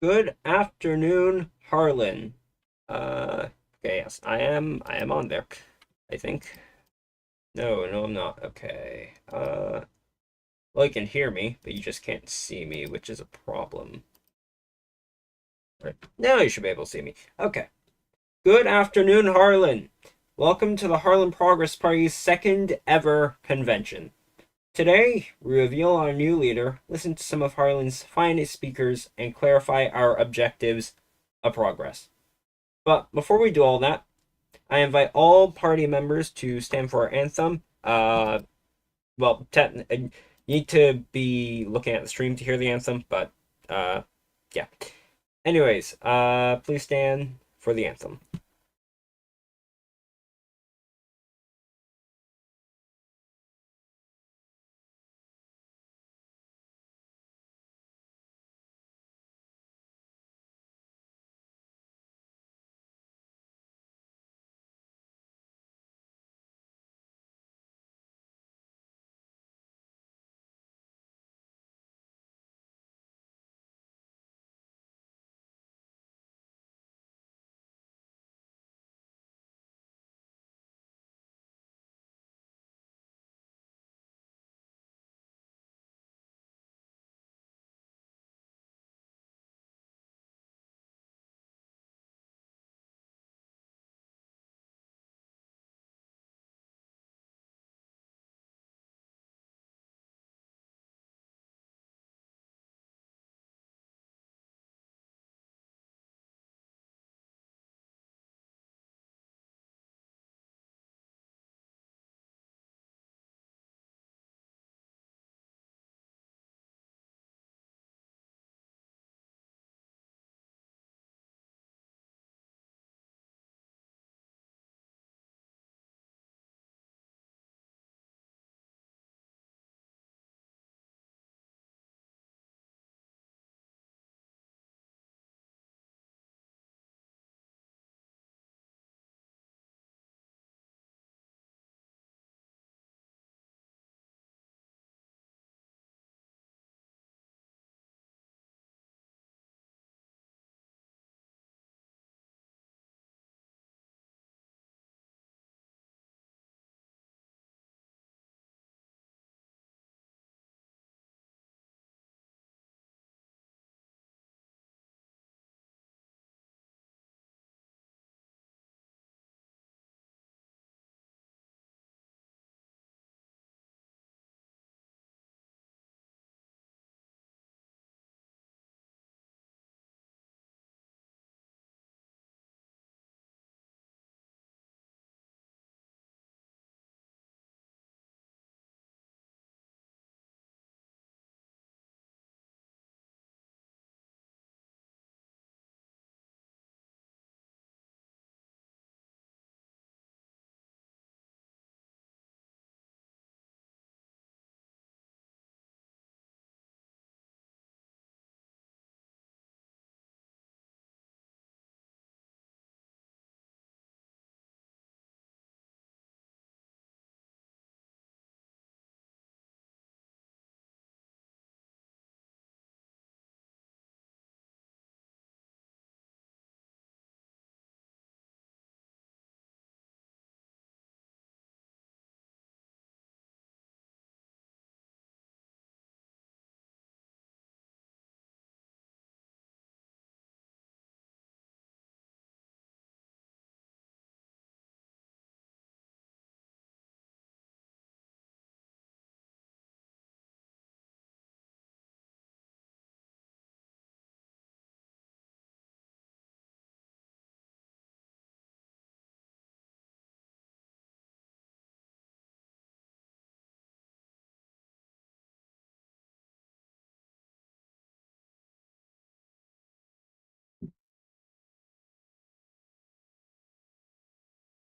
Good afternoon, Harlan. Okay, yes, I am on there. I think. No, I'm not. Okay. Well, you can hear me, but you just can't see me, which is a problem. Right. Now you should be able to see me. Okay. Good afternoon, Harlan. Welcome to the Harlon Progress Party's second ever convention. Today, we reveal our new leader, listen to some of Harlan's finest speakers, and clarify our objectives of progress. But before we do all that, I invite all party members to stand for our anthem. Well, you need to be looking at the stream to hear the anthem, but yeah. Anyways, please stand for the anthem.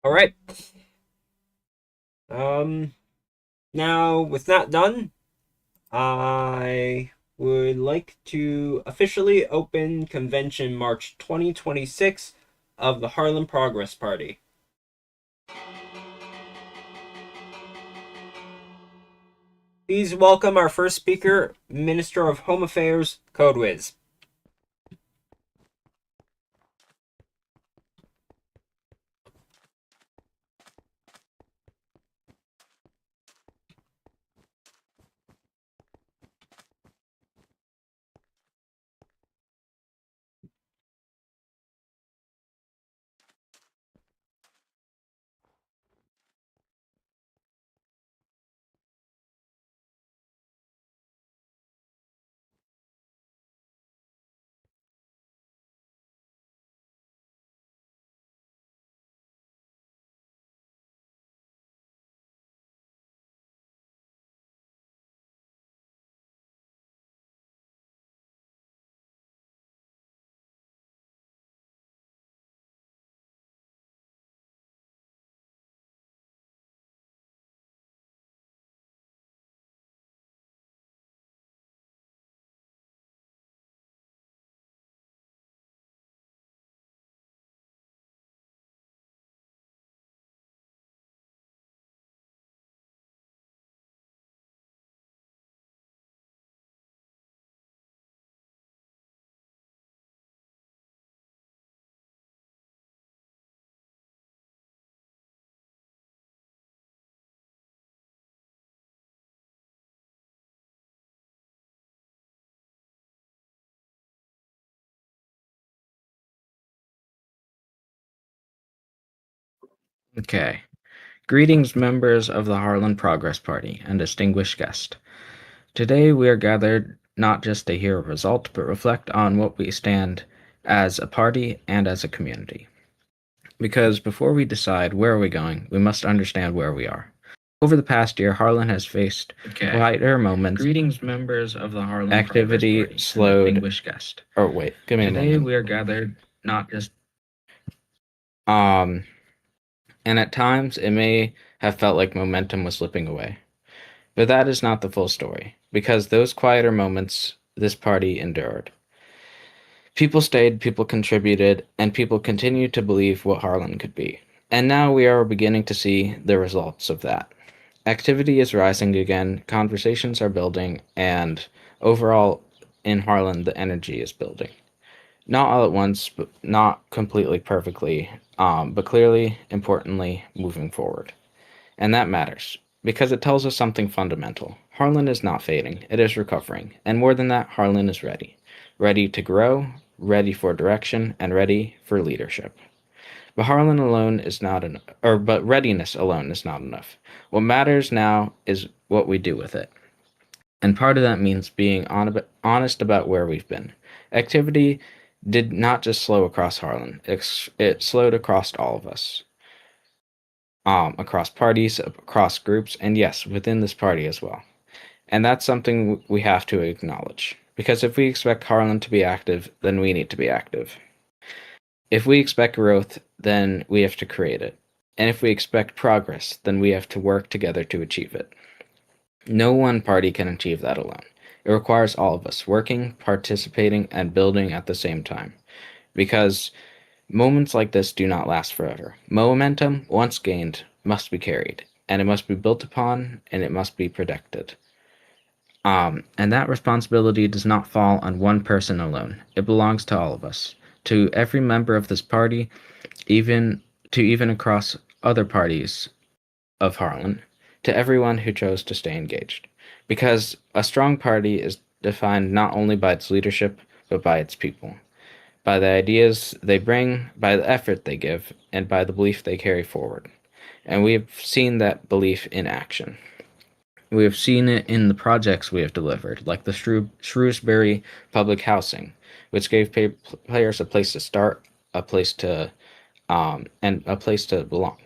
All right. Um. Now, with that done, I would like to officially open Convention March 2026 of the Harlem Progress Party. Please welcome our first speaker, Minister of Home Affairs, CodeWiz. Okay. Greetings, members of the Harlon Progress Party and distinguished guest. Today we are gathered not just to hear a result, but reflect on what we stand as a party and as a community. Because before we decide where are we going, we must understand where we are. Over the past year, Harlan has faced quieter moments. Greetings, members of the Harlan activity Progress Party slowed. And distinguished guest. Oh wait, give me a moment. Today we are gathered not just and at times it may have felt like momentum was slipping away. But that is not the full story, because those quieter moments this party endured. People stayed, people contributed, and people continued to believe what Harlan could be. And now we are beginning to see the results of that. Activity is rising again, conversations are building, and overall in Harlan the energy is building. Not all at once, but not completely perfectly, but clearly, importantly, moving forward. And that matters, because it tells us something fundamental. Harlan is not fading, it is recovering. And more than that, Harlan is ready. Ready to grow, ready for direction, and ready for leadership. But Harlan alone is not enough, but readiness alone is not enough. What matters now is what we do with it. And part of that means being honest about where we've been. Activity did not just slow across Harlan, it slowed across all of us. Across parties, across groups, and yes, within this party as well. And that's something we have to acknowledge. Because if we expect Harlan to be active, then we need to be active. If we expect growth, then we have to create it. And if we expect progress, then we have to work together to achieve it. No one party can achieve that alone. It requires all of us working, participating, and building at the same time. Because moments like this do not last forever. Momentum, once gained, must be carried, and it must be built upon, and it must be protected. And that responsibility does not fall on one person alone. It belongs to all of us, to every member of this party, even across other parties of Harlan, to everyone who chose to stay engaged. Because a strong party is defined not only by its leadership, but by its people. By the ideas they bring, by the effort they give, and by the belief they carry forward. And we have seen that belief in action. We have seen it in the projects we have delivered, like the Shrewsbury Public Housing, which gave players a place to start, a place to, and a place to belong.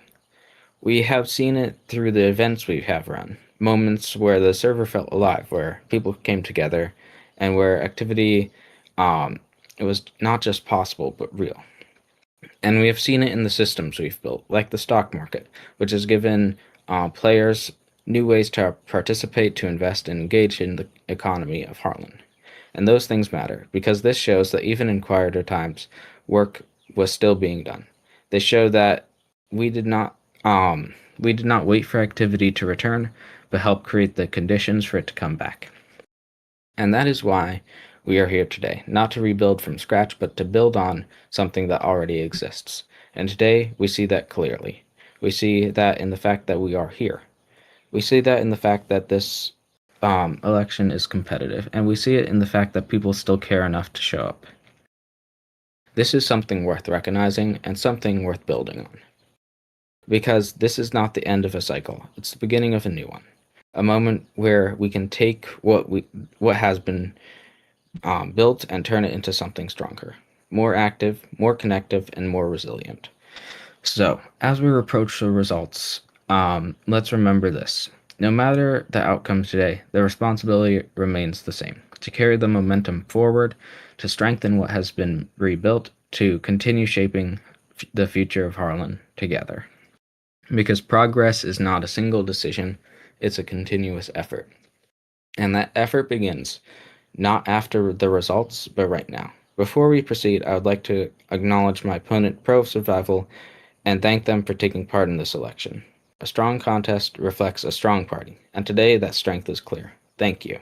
We have seen it through the events we have run, moments where the server felt alive, where people came together, and where activity it was not just possible, but real. And we have seen it in the systems we've built, like the stock market, which has given players new ways to participate, to invest, and engage in the economy of Harlan. And those things matter, because this shows that even in quieter times, work was still being done. They show that we did not wait for activity to return, but help create the conditions for it to come back. And that is why we are here today, not to rebuild from scratch, but to build on something that already exists. And today we see that clearly. We see that in the fact that we are here. We see that in the fact that this election is competitive, and we see it in the fact that people still care enough to show up. This is something worth recognizing and something worth building on. Because this is not the end of a cycle, it's the beginning of a new one. A moment where we can take what has been built and turn it into something stronger, more active, more connective, and more resilient. So, as we approach the results, let's remember this. No matter the outcome today, the responsibility remains the same: to carry the momentum forward, to strengthen what has been rebuilt, to continue shaping the future of Harlan together. Because progress is not a single decision, it's a continuous effort. And that effort begins not after the results, but right now. Before we proceed, I would like to acknowledge my opponent, Pro Survival, and thank them for taking part in this election. A strong contest reflects a strong party, and today that strength is clear. Thank you.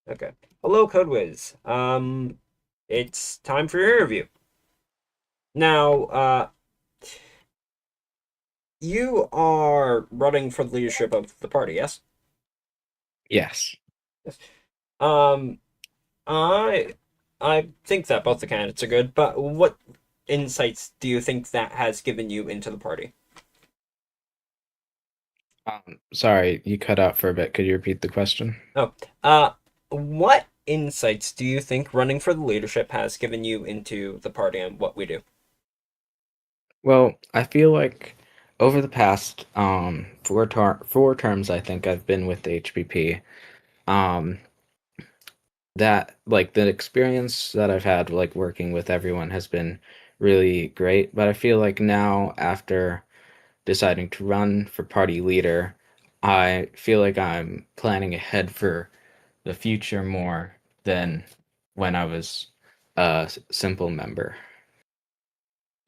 Okay. Hello, CodeWiz. It's time for your interview. Now, you are running for the leadership of the party, yes? Yes. Yes. Um, I I think that both the candidates are good, but what insights do you think that has given you into the party? Sorry, you cut out for a bit. Could you repeat the question? Oh, uh, what insights do you think running for the leadership has given you into the party and what we do? Well, I feel like over the past four terms, I think I've been with the HPP. Um, that like the experience that I've had like working with everyone has been really great. But I feel like now after deciding to run for party leader, I feel like I'm planning ahead for the future more than when I was a simple member.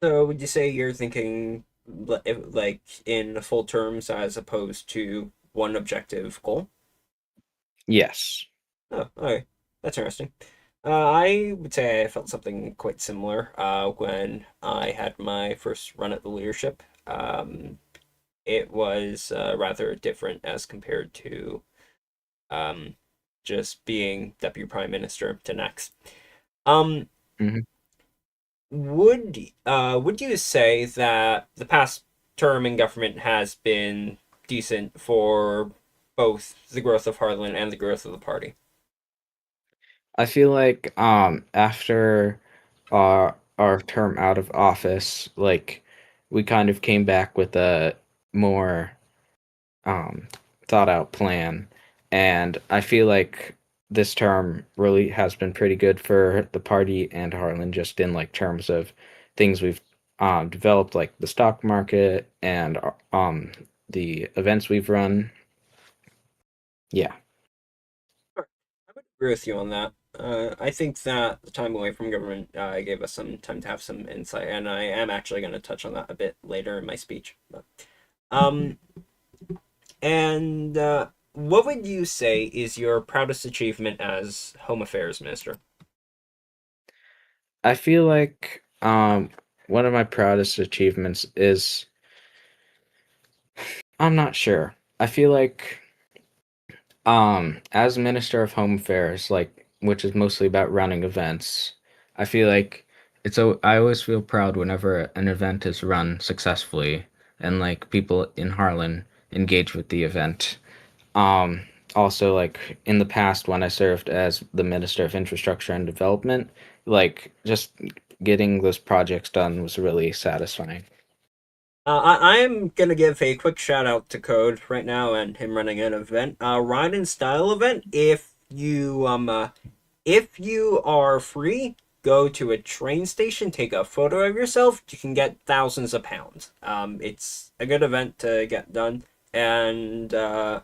So would you say you're thinking like in full terms as opposed to one objective goal? Yes. Oh, okay. That's interesting. I would say I felt something quite similar when I had my first run at the leadership. It was rather different as compared to um, just being Deputy Prime Minister to next. Um, Mhm. would you say that the past term in government has been decent for both the growth of Harlan and the growth of the party? I feel like after our term out of office, like we kind of came back with a more um thought out plan, and I feel like this term really has been pretty good for the party and Harlan, just in like terms of things we've developed, like the stock market and the events we've run. Yeah. Sure. I would agree with you on that. I think that the time away from government gave us some time to have some insight, and I am actually going to touch on that a bit later in my speech. Um, and what would you say is your proudest achievement as Home Affairs Minister? I feel like one of my proudest achievements is I'm not sure. I feel like as Minister of Home Affairs, like which is mostly about running events, I feel like I always feel proud whenever an event is run successfully and like people in Harlan engage with the event. Um, Also, like in the past, when I served as the Minister of Infrastructure and Development, like just getting those projects done was really satisfying. I am gonna give a quick shout out to Code right now and him running an event, Ride and Style event. If you are free, go to a train station, take a photo of yourself. You can get thousands of pounds. It's a good event to get done, and the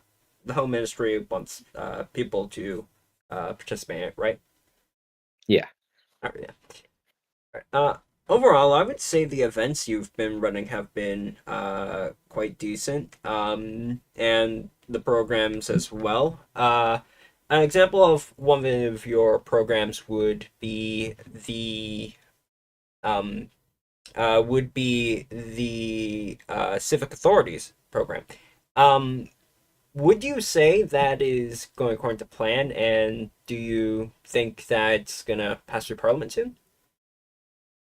Home Ministry wants people to participate in it, right? Yeah. All right, yeah. Overall, I would say the events you've been running have been quite decent, and the programs as well. An example of one of your programs um, would be the civic authorities program. Um, would you say that is going according to plan, and do you think that it's gonna pass through Parliament soon?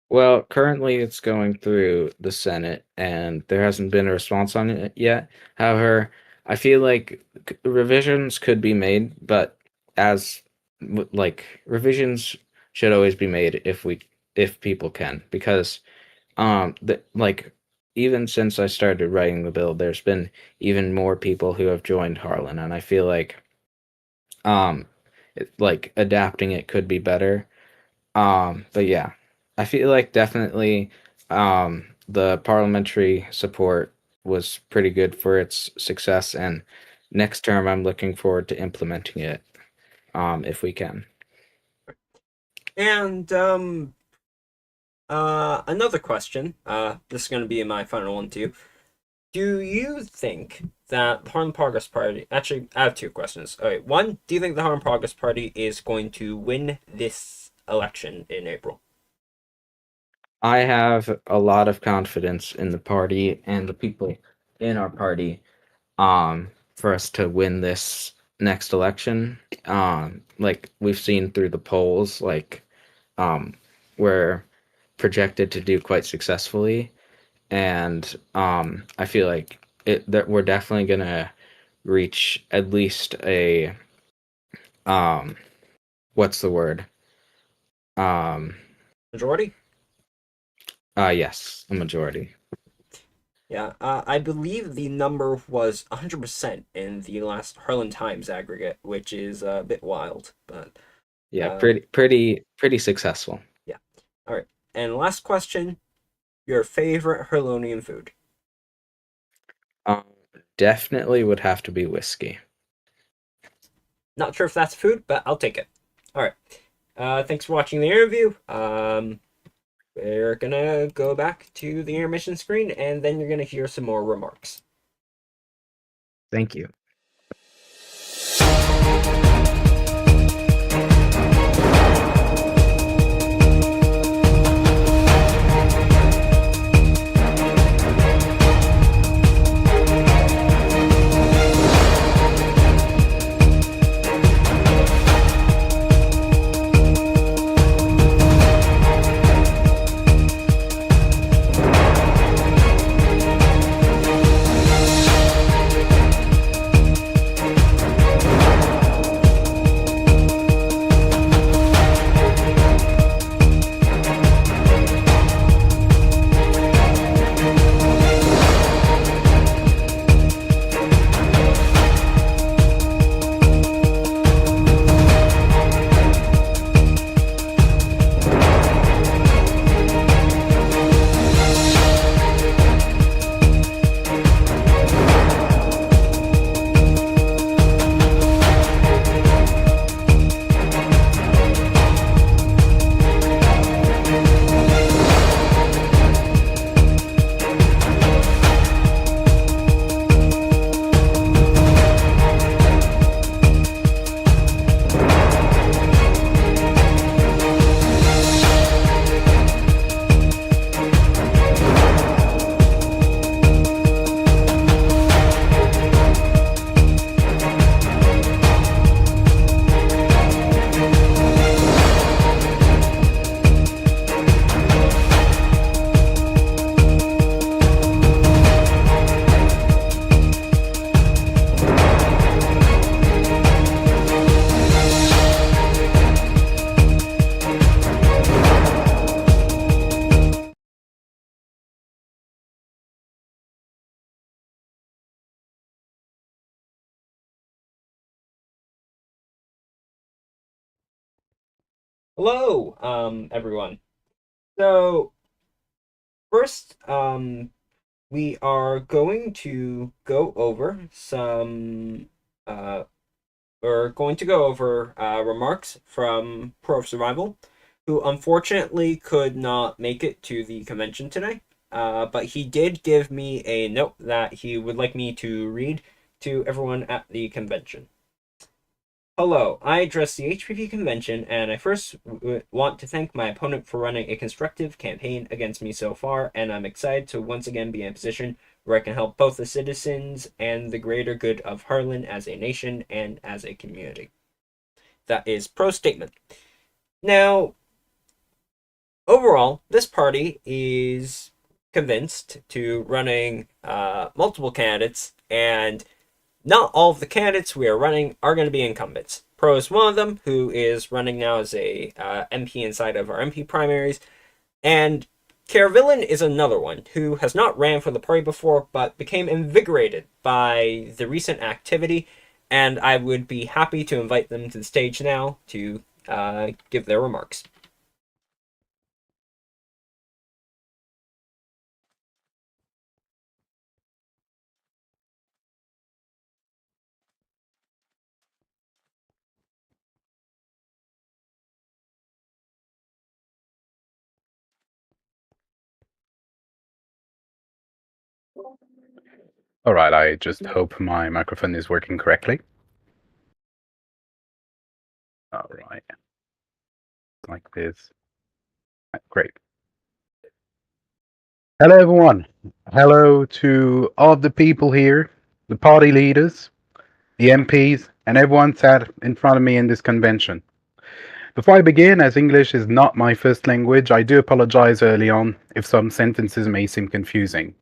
Well, currently it's going through the Senate and there hasn't been a response on it yet. However, I feel like revisions could be made, but as like revisions should always be made if people can, because like even since I started writing the bill, there's been even more people who have joined Harlan, and I feel like um like adapting it could be better. But yeah, I feel like definitely the parliamentary support was pretty good for its success, and next term I'm looking forward to implementing it if we can. And another question. This is going to be my final one to you. Do you think that the Harlon Progress Party? Actually, I have two questions. All right, one, do you think the Harlon Progress Party is going to win this election in April? I have a lot of confidence in the party and the people in our party for us to win this next election. Like we've seen through the polls, um we're projected to do quite successfully, and I feel like it that we're definitely gonna reach at least a um what's the word? Um Majority? yes, a majority. Yeah, I believe the number was 100% in the last Harlan Times aggregate, which is a bit wild, but Yeah, uh, pretty successful. yeah. All right. And last question, your favorite Harlonian food? Um, Definitely would have to be whiskey. Not sure if that's food, but I'll take it. All right. Thanks for watching the interview. We're gonna go back to the intermission screen, and then you're gonna hear some more remarks. Thank you. Hello, everyone. So first, we are going to go over some. We're going to go over remarks from Pro of Survival, who unfortunately could not make it to the convention today. But he did give me a note that he would like me to read to everyone at the convention. Hello, I address the HPP Convention, and I first want to thank my opponent for running a constructive campaign against me so far, and I'm excited to once again be in a position where I can help both the citizens and the greater good of Harlan as a nation and as a community. That is pro statement. Now, overall, this party is convinced to running multiple candidates, and not all of the candidates we are running are going to be incumbents. Pro is one of them, who is running now as a MP inside of our MP primaries, and Caravillan is another one who has not ran for the party before, but became invigorated by the recent activity, and I would be happy to invite them to the stage now to give their remarks. All right, I just hope my microphone is working correctly. All right. Like this. Great. Hello, everyone. Hello to all of the people here, the party leaders, the MPs, and everyone sat in front of me in this convention. Before I begin, as English is not my first language, I do apologize early on if some sentences may seem confusing.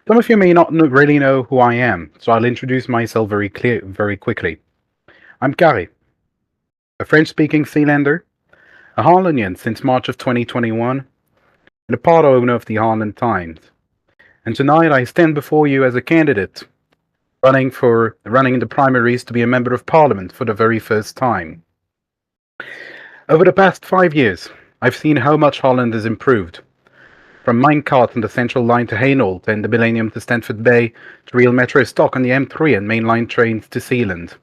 Some of you may not really know who I am, so I'll introduce myself very quickly. I'm Carré, a French-speaking Sealander, a Harlonian since March of 2021, and a part owner of the Harlon Times. And tonight I stand before you as a candidate running in the primaries to be a member of Parliament for the very first time. Over the past 5 years, I've seen how much Holland has improved. From minecart on the Central Line to Hainault and the Millennium to Stanford Bay, to real metro stock on the M3 and mainline trains to Zealand.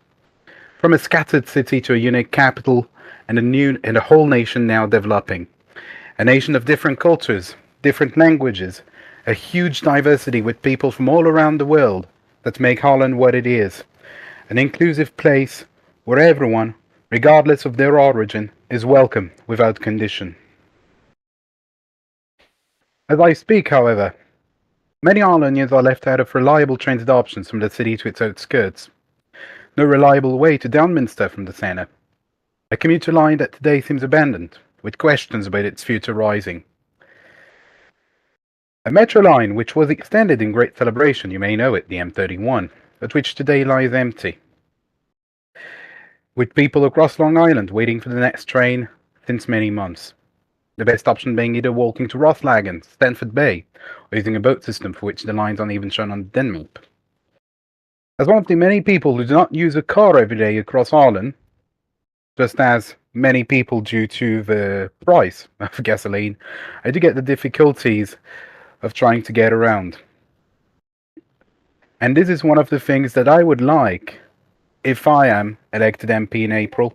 From a scattered city to a unique capital, and a whole nation now developing. A nation of different cultures, different languages, a huge diversity with people from all around the world that make Holland what it is. An inclusive place where everyone, regardless of their origin, is welcome without condition. As I speak, however, many Arlonians are left out of reliable transit options from the city to its outskirts. No reliable way to Downminster from the centre. A commuter line that today seems abandoned, with questions about its future rising. A metro line which was extended in great celebration, you may know it, the M31, but which today lies empty. With people across Long Island waiting for the next train since many months. The best option being either walking to Rosslagen, Stanford Bay, or using a boat system for which the lines aren't even shown on the Den map. As one of the many people who do not use a car every day across Ireland, just as many people due to the price of gasoline, I do get the difficulties of trying to get around. And this is one of the things that I would like, if I am elected MP in April,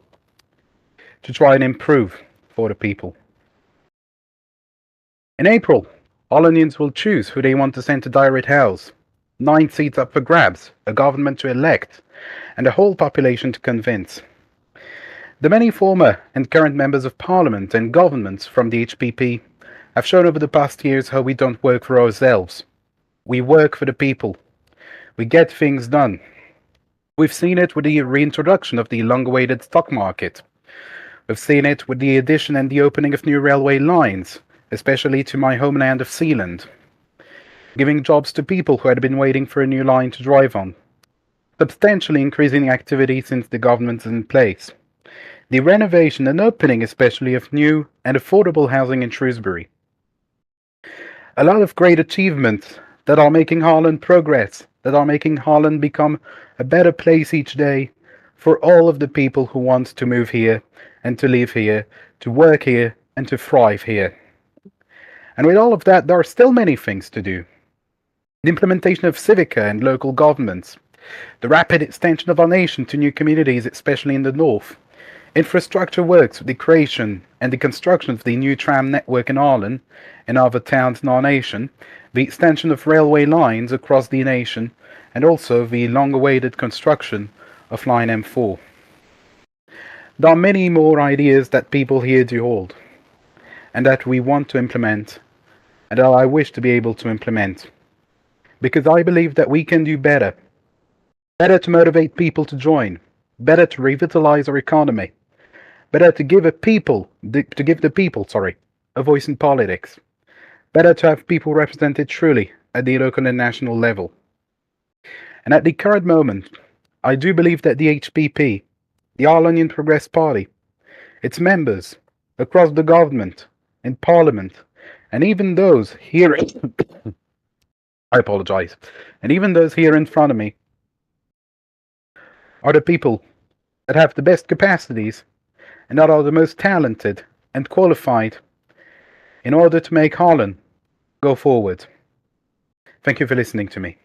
to try and improve for the people. In April, Irelanders will choose who they want to send to Direct House. 9 seats up for grabs, a government to elect, and a whole population to convince. The many former and current members of Parliament and governments from the HPP have shown over the past years how we don't work for ourselves. We work for the people. We get things done. We've seen it with the reintroduction of the long-awaited stock market. We've seen it with the addition and the opening of new railway lines, especially to my homeland of Zealand. Giving jobs to people who had been waiting for a new line to drive on. Substantially increasing activity since the government is in place. The renovation and opening especially of new and affordable housing in Shrewsbury. A lot of great achievements that are making Harlon progress, that are making Harlon become a better place each day for all of the people who want to move here and to live here, to work here and to thrive here. And with all of that, there are still many things to do. The implementation of civica and local governments, the rapid extension of our nation to new communities, especially in the north, infrastructure works with the creation and the construction of the new tram network in Ireland and other towns in our nation, the extension of railway lines across the nation, and also the long-awaited construction of Line M4. There are many more ideas that people here do hold, and that we want to implement, and that I wish to be able to implement. Because I believe that we can do better. Better to motivate people to join. Better to revitalize our economy. Better to give the people, a voice in politics. Better to have people represented truly at the local and national level. And at the current moment, I do believe that the HPP, the Harlon Progress Party, its members, across the government, in Parliament, and even those here I apologize. And even those here in front of me are the people that have the best capacities and that are the most talented and qualified in order to make Harlon go forward. Thank you for listening to me.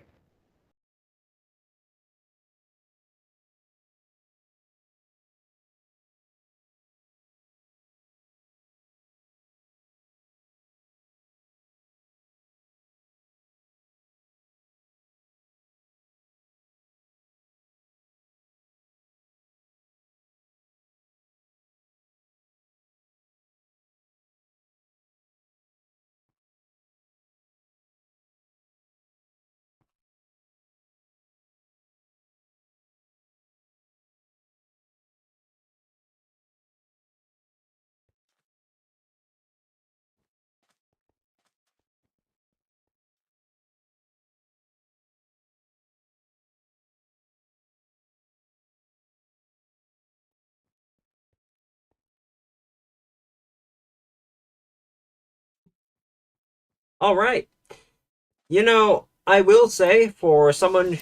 All right. You know, I will say, for someone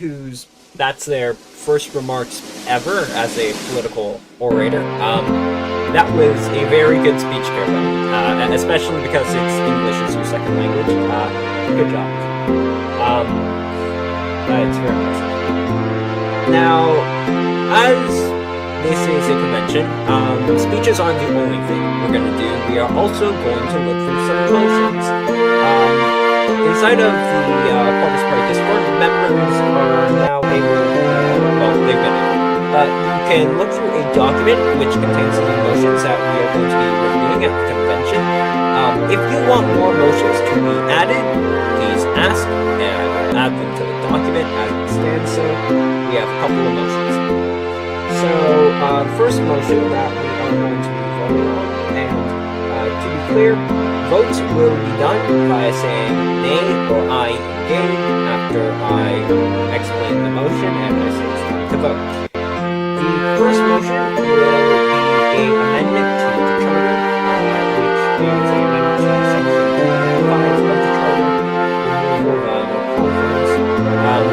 that's their first remarks ever as a political orator, that was a very good speech, Carol, especially because it's English as your second language. Good job. It's very impressive. Now, as this is a convention, speeches aren't the only thing we're going to do. We are also going to look through some motions. Inside of the Progress Party Discord, members are now able, they've been able. You can look through a document which contains the motions that we are going to be reviewing at the convention. If you want more motions to be added, please ask, and I will add them to the document as it stands. So we have a couple of motions. So, the first motion that we are going to be voting on, and to be clear, votes will be done by saying nay or aye again after I explain the motion and I say it's time to vote. The first motion will be an amendment to the Charter, which is an amendment to Section 5 of the Charter, removal of no confidence.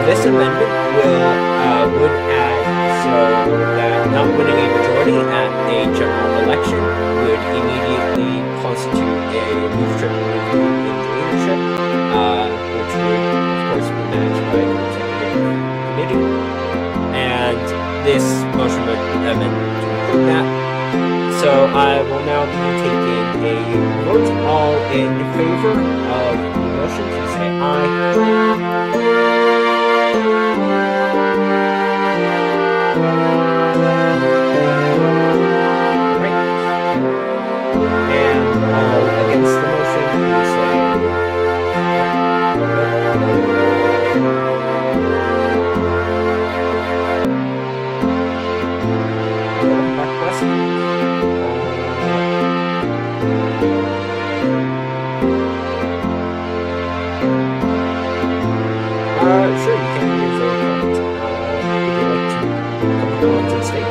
This amendment would add so that not winning a majority at a general election would immediately constitute a leadership review in leadership, which would, of course, be managed by the executive committee. And this motion would amend to include that. So I will now be taking a vote. All in favor of the motion, please say aye. Against the motion, please say sure, you can use a comment. Would you like to come up onto the stage?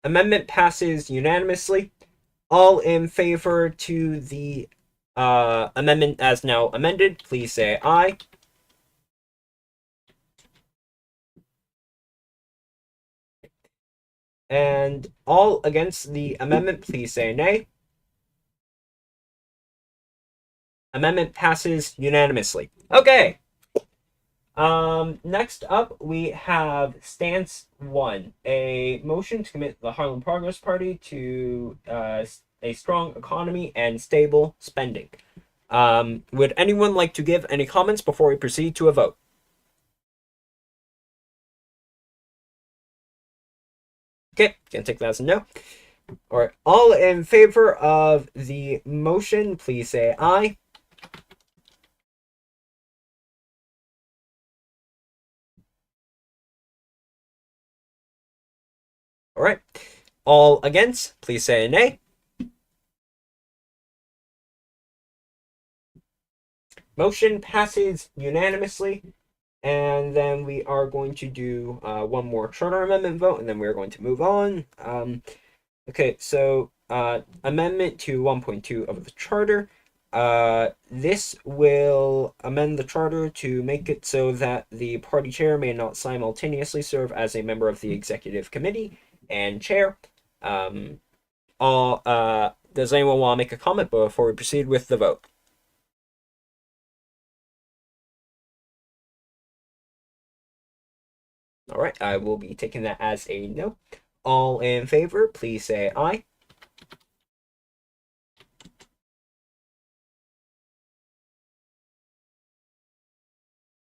Amendment passes unanimously. All in favor to the amendment as now amended, please say aye. And all against the amendment, please say nay. Amendment passes unanimously. Okay. Next up, we have Stance 1, a motion to commit the Harlon Progress Party to a strong economy and stable spending. Would anyone like to give any comments before we proceed to a vote? Okay, gonna take that as a no. Alright, all in favor of the motion, please say aye. Alright, all against, please say nay. Motion passes unanimously. And then we are going to do one more charter amendment vote, and then we're going to move on. Okay, so amendment to 1.2 of the charter. This will amend the charter to make it so that the party chair may not simultaneously serve as a member of the executive committee and chair. Does anyone want to make a comment before we proceed with the vote? All right, I will be taking that as a no. All in favor, please say aye.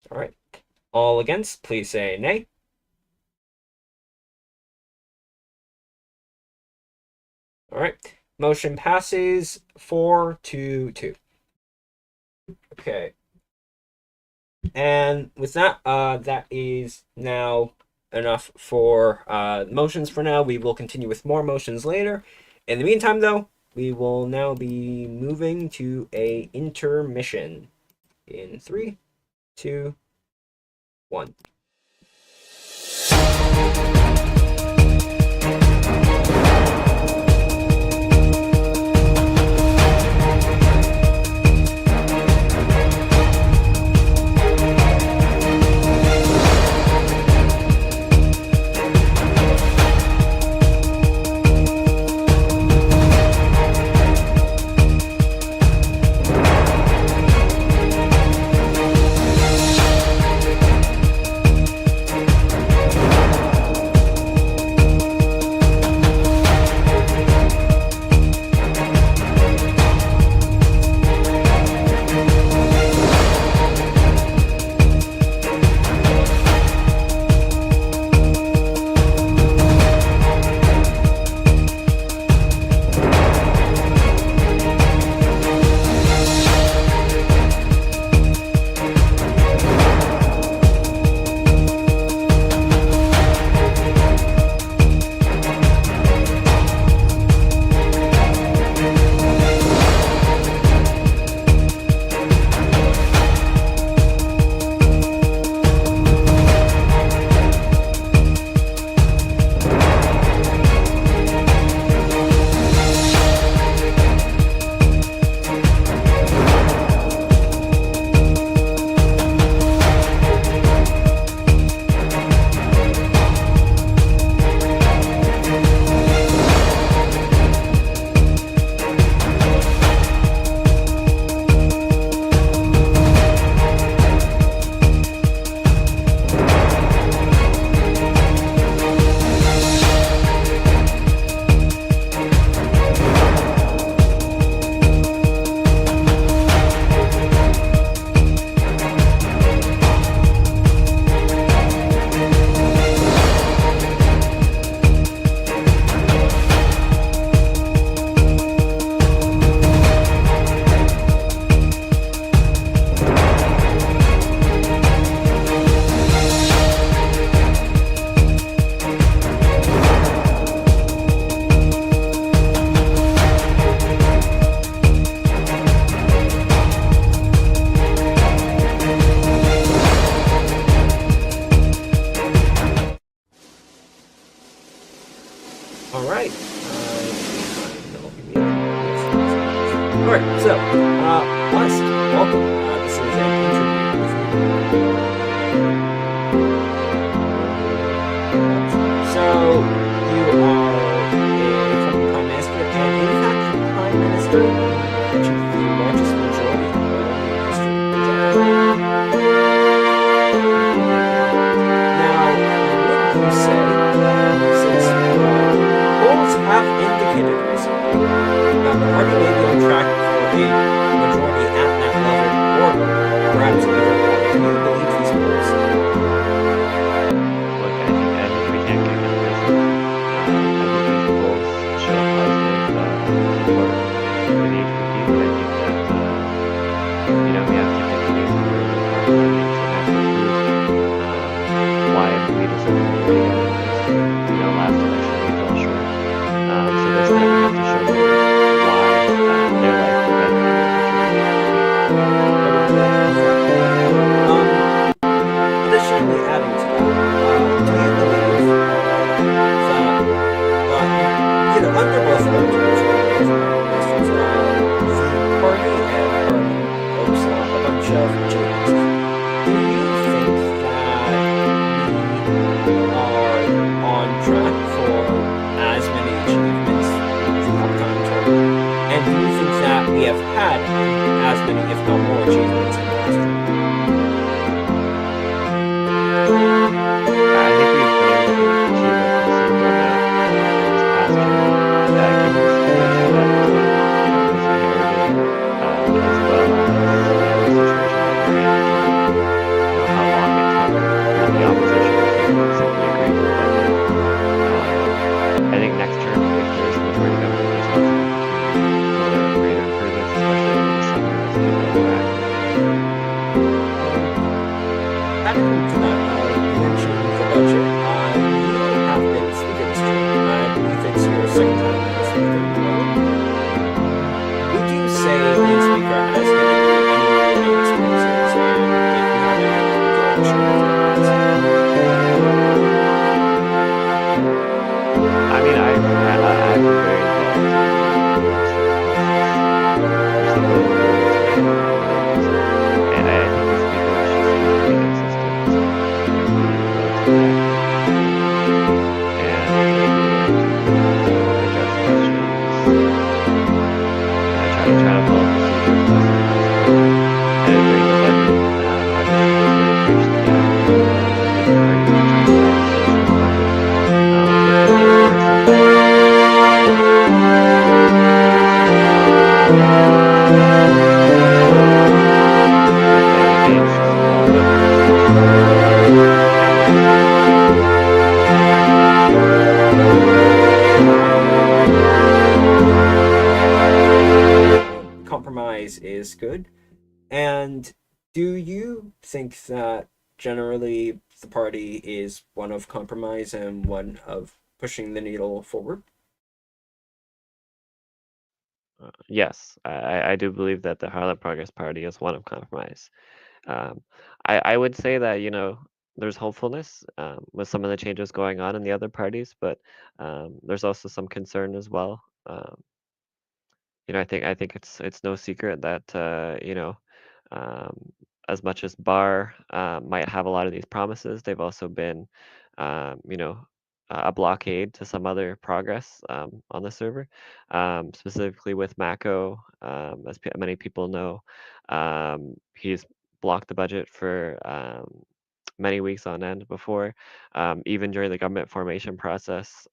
All right. All against, please say nay. All right. Motion passes 4-2. Okay. And with that, that is now enough for motions for now. We will continue with more motions later. In the meantime, though, we will now be moving to a intermission in 3, 2, 1. Alright. Alright, so, West, welcome. This is an interview with you. So, you are a former Prime Minister, and in fact, the Prime Minister achieved the largest majority in history. Now, would you say that since polls have indicated recently that the party may be on track for a majority at that level, or perhaps even more? Do you believe these polls? Look, I think we can't give it this. I think these polls show positive support for the we have had as many, if not more, achievements in last year. I think we've been able to achieve a considerable amount in this past term, given the situation that was inherited, as well as the situation that we're in, given how long it took for the opposition to simply agree to the budget. I think next term, if there's a majority government, there's lots of opportunity for greater improvements, especially over the summer as people are back. Adding to that, you mentioned the budget. You have been speaking this term. I believe it's your second time as speaker. Would you say being speaker has given you any learning experiences, and if you have any, would you like to share with your audience? I mean, I've been very involved in the legislative process. There's some really good ways, and I think the speaker is just really consistent. And address questions. I try to follow procedures as best as possible. And during the budget, obviously, was very bridge the gap. Different parties were trying to solve the social budget. But there were some Compromise is good. And do you think that generally the party is one of compromise and one of pushing the needle forward? Yes, I do believe that the Harlon Progress Party is one of compromise. Um, I would say that, there's hopefulness with some of the changes going on in the other parties, but there's also some concern as well. I think it's no secret that um, as much as Bar might have a lot of these promises, they've also been a blockade to some other progress on the server, specifically with Mako. As many people know, he's blocked the budget for many weeks on end before. Even during the government formation process,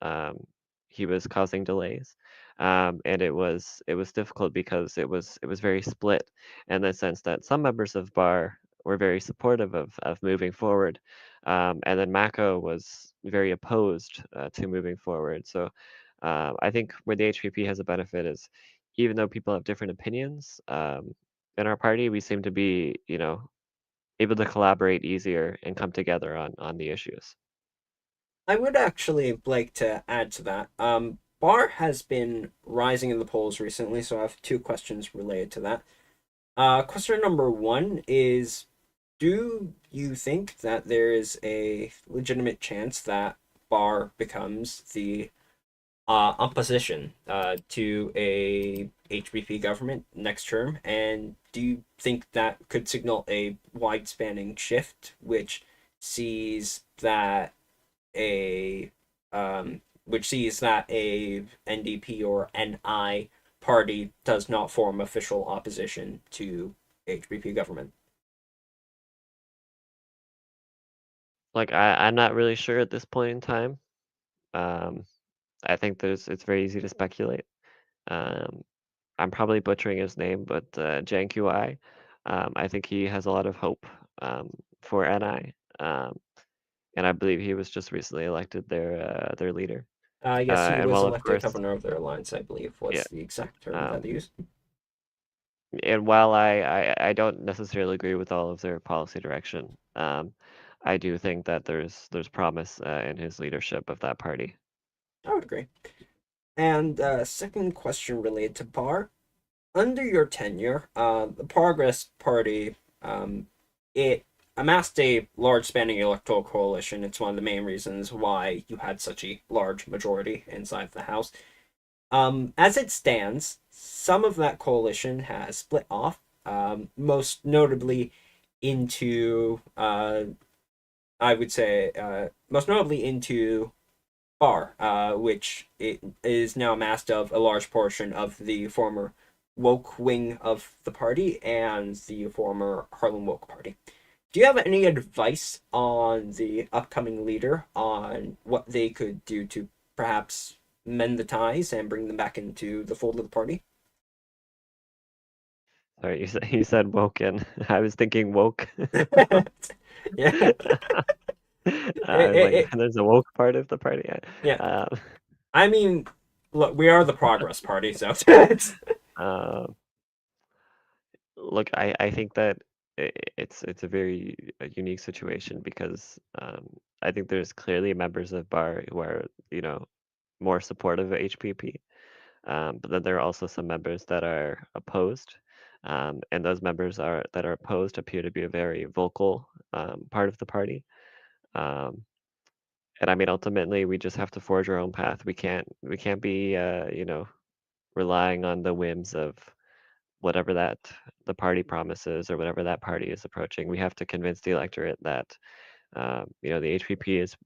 he was causing delays. And it was difficult because it was very split in the sense that some members of Bar were very supportive of moving forward, and then Mako was very opposed to moving forward. So I think where the HPP has a benefit is, even though people have different opinions in our party, we seem to be able to collaborate easier and come together on the issues. I would actually like to add to that. Bar has been rising in the polls recently, so I have two questions related to that. Question number one is, do you think that there is a legitimate chance that Bar becomes the opposition to a HPP government next term? And do you think that could signal a wide-spanning shift, which sees that a NDP or NI party does not form official opposition to HPP government? Like I'm not really sure at this point in time. I think it's very easy to speculate. Um, I'm probably butchering his name, but JanQI, I think he has a lot of hope for NI, and I believe he was just recently elected their leader. Yes, he And was while of elected course, governor of their alliance, I believe, yeah, was the exact term that um, they used. and while I don't necessarily agree with all of their policy direction, I do think that there's promise in his leadership of that party. I would agree. And second question related to Bar. Under your tenure, the Progress Party, it amassed a large spanning electoral coalition. It's one of the main reasons why you had such a large majority inside the House. As it stands, some of that coalition has split off, most notably into, I would say, most notably into Bar, which it is now amassed of a large portion of the former woke wing of the party and the former Harlem Woke Party. Do you have any advice on the upcoming leader on what they could do to perhaps mend the ties and bring them back into the fold of the party? Sorry, you said woken. I was thinking woke. Yeah. I was like, there's a woke part of the party. Yeah. I mean, look, we are the Progress Party, so look, I think that it's a very unique situation because I think there's clearly members of BAR who are, more supportive of HPP. But then there are also some members that are opposed. And those members that are opposed appear to be a very vocal part of the party. And I mean, ultimately, we just have to forge our own path. We can't be, relying on the whims of whatever that the party promises or whatever that party is approaching. We have to convince the electorate that, the HPP is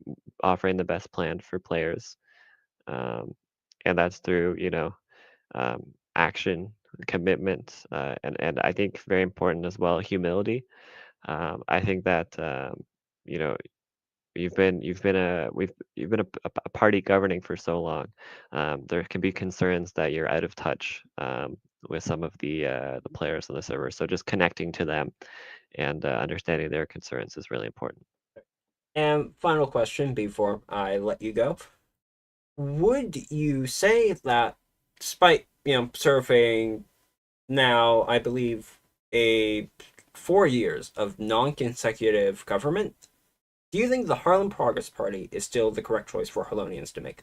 offering the best plan for players, and that's through, action, commitment, and I think very important as well, humility. I think that you know you've been a party governing for so long. There can be concerns that you're out of touch with some of the players on the server. So just connecting to them and understanding their concerns is really important. And final question before I let you go. Would you say that despite, serving now, I believe, 4 years of non-consecutive government, do you think the Harlon Progress Party is still the correct choice for Harlonians to make?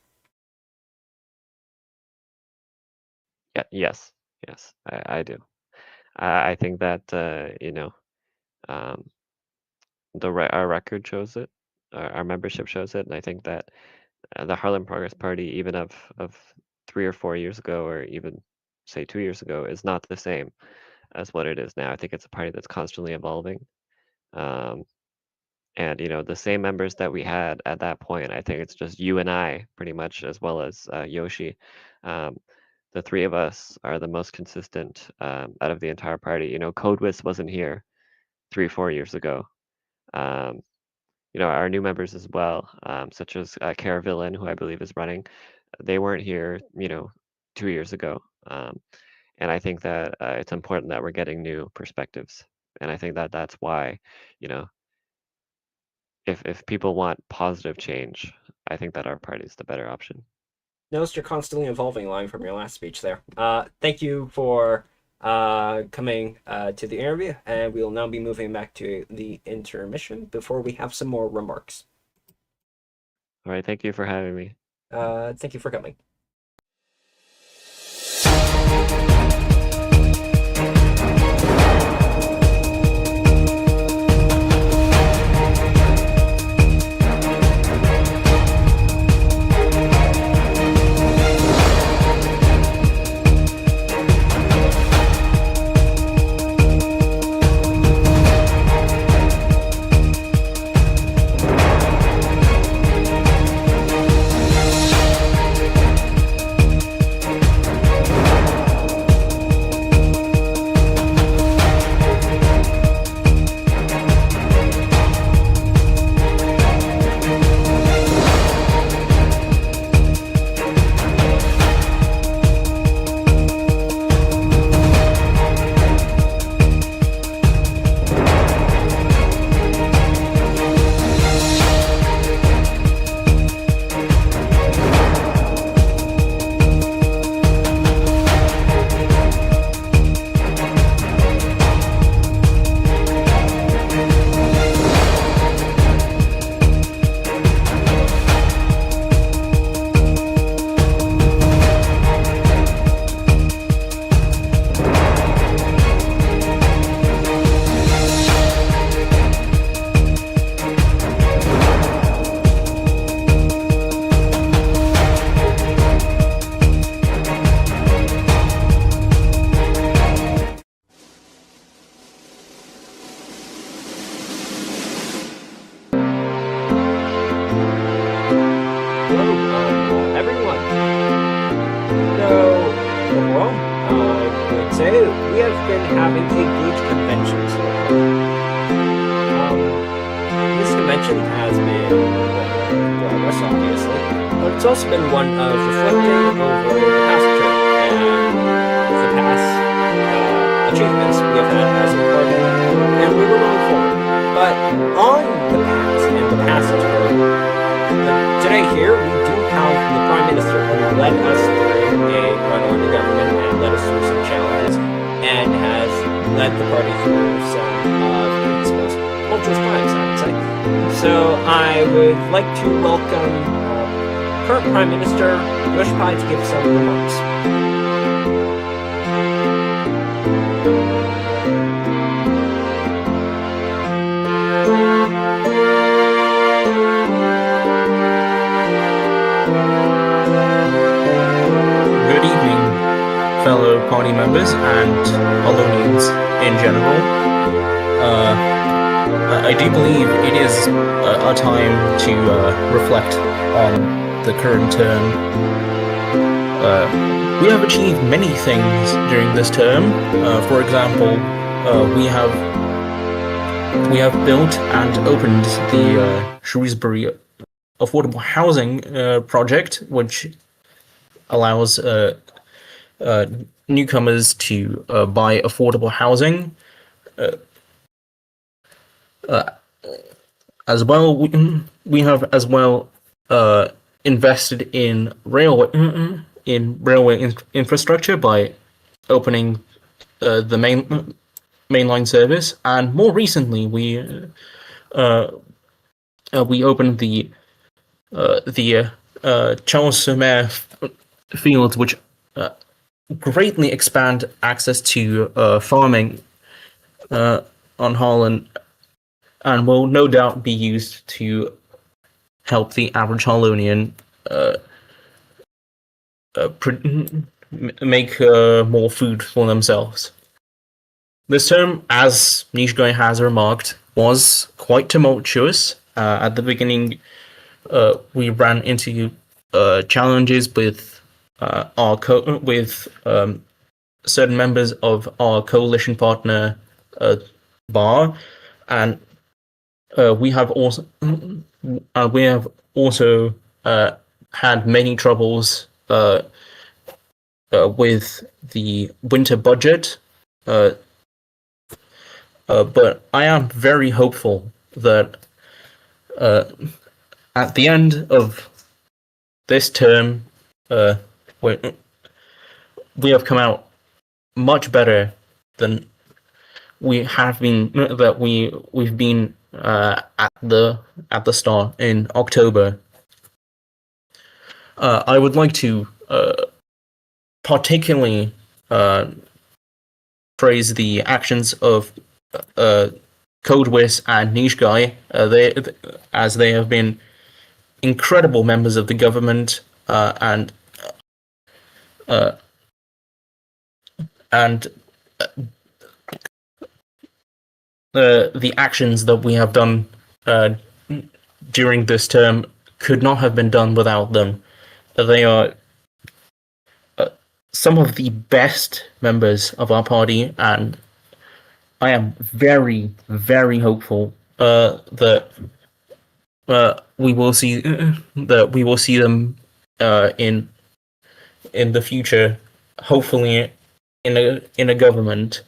Yeah, yes, I do. I think that um, our record shows it, our membership shows it, and I think that the Harlem Progress Party, even of 3 or 4 years ago, or even say 2 years ago, is not the same as what it is now. I think it's a party that's constantly evolving. And the same members that we had at that point, I think it's just you and I pretty much, as well as Yoshi. The three of us are the most consistent out of the entire party. CodeWiz wasn't here 3-4 years ago. Our new members as well, such as Caravillain, who I believe is running, they weren't here 2 years ago. And I think that it's important that we're getting new perspectives. And I think that that's why, if people want positive change, I think that our party is the better option. Noticed your constantly evolving line from your last speech there. Thank you for coming to the interview, and we will now be moving back to the intermission before we have some more remarks. All right, thank you for having me. Thank you for coming. say we have been having a good convention so far. This convention has been progress, obviously, but it's also been one of reflecting over the past term and the past achievements we have had as a party, and we were moving forward. But on the past and the past term, today here we do have the Prime Minister who led us through a run-on government and led us through some challenges and has led the party through some of its most tumultuous times, I would say. So I would like to welcome current Prime Minister NicheGuy to give some remarks. Good evening, fellow party members and Harlonians in general. I do believe it is a time to reflect on the current term. We have achieved many things during this term. For example, we have built and opened the Shrewsbury affordable housing project, which allows newcomers to buy affordable housing. As well, we have as well invested in railway infrastructure by opening the mainline service, and more recently we opened the Charles Somer fields, which greatly expand access to farming on Harlon, and will no doubt be used to help the average Harlonian make more food for themselves. This term, as NicheGuy has remarked, was quite tumultuous. At the beginning, we ran into challenges with certain members of our coalition partner, Bar, and we have also had many troubles with the winter budget. But I am very hopeful that at the end of this term, we have come out much better than we have been. That we've been at the start in October. I would like to particularly praise the actions of CodeWiz and NicheGuy, as they have been incredible members of the government, and the actions that we have done during this term could not have been done without them. They are some of the best members of our party, and I am very, very hopeful that we will see them in the future. Hopefully, in a government.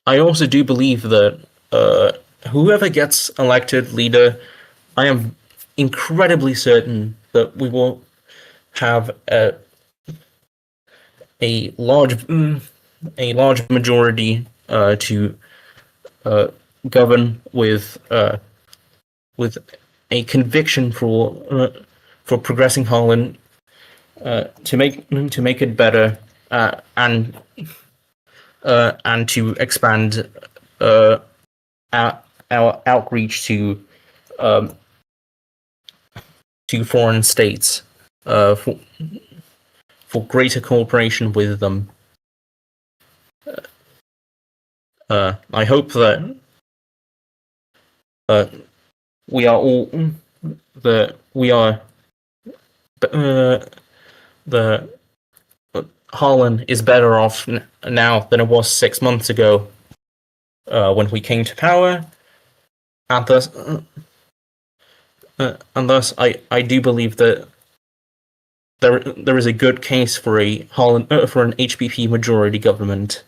I also do believe that whoever gets elected leader, I am incredibly certain that we will have a large majority to govern with a conviction for progressing Harlon, to make it better, and to expand our outreach to foreign states, for greater cooperation with them. I hope that we are the Harlon is better off now than it was 6 months ago when we came to power, and thus I do believe that there is a good case for an HPP majority government.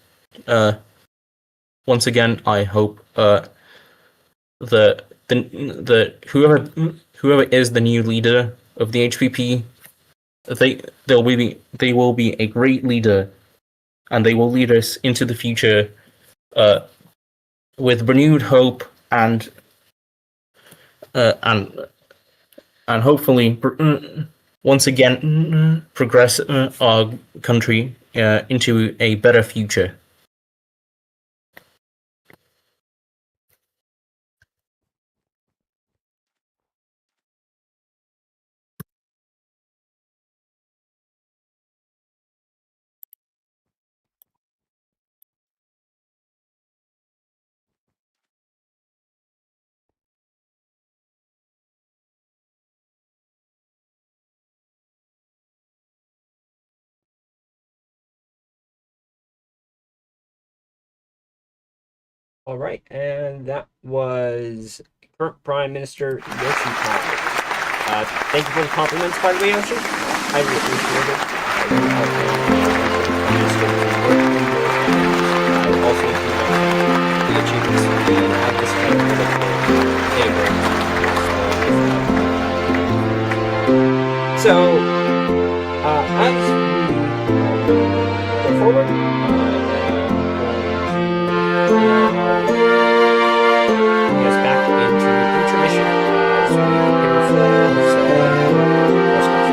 Once again, I hope that whoever is the new leader of the HPP, they will be a great leader, and they will lead us into the future with renewed hope and hopefully once again progress our country into a better future. All right, and that was current Prime Minister NicheGuy. Thank you for the compliments, by the way, Yoshi. Highly appreciated. I really hope Prime Minister I also the achievements he had this kind of political So, as we go forward, back into intermission as we prepare for more stuff. And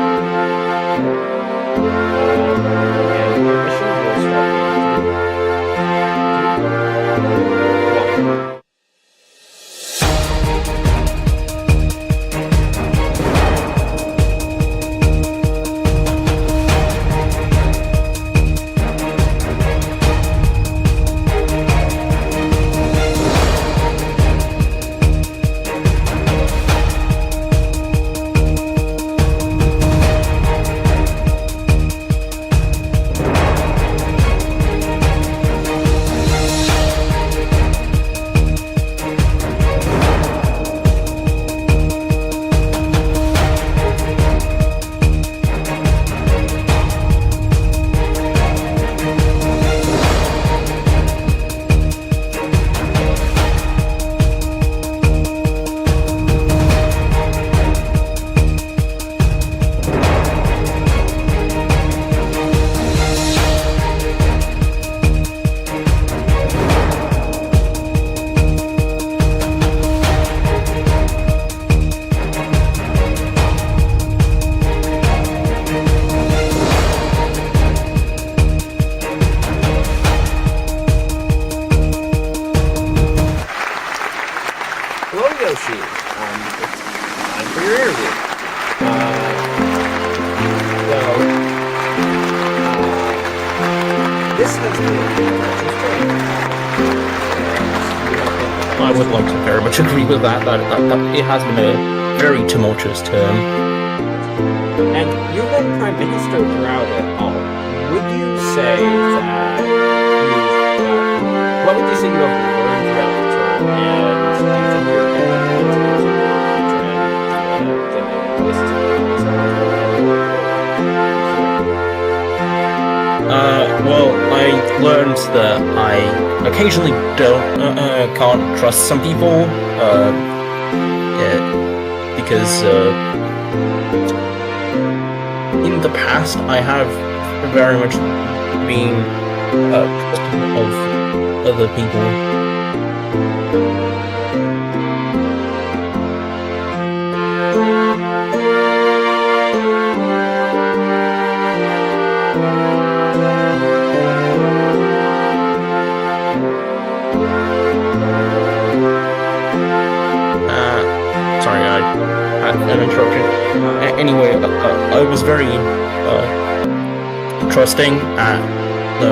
intermission will start in 3, 2, 1. This has been I would like to very much agree with that. That it has been a very tumultuous term. And you've been Prime Minister throughout it all. Would you say that what would you say you have learned throughout the term? And do you think you're going to well, I learned that I occasionally can't trust some people, because in the past I have very much been of other people. An interruption. Anyway, I was very trusting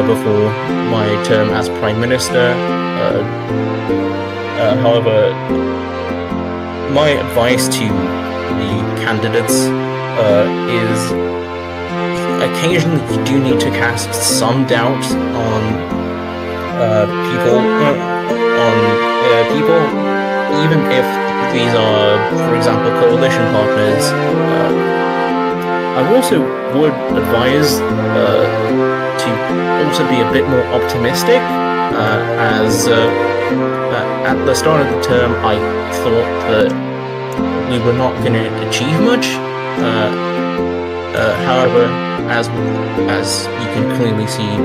before my term as Prime Minister. However, my advice to the candidates is occasionally you do need to cast some doubt on people, even if these are, for example, coalition partners. I also would advise to also be a bit more optimistic, as at the start of the term I thought that we were not going to achieve much. However, as you can clearly see,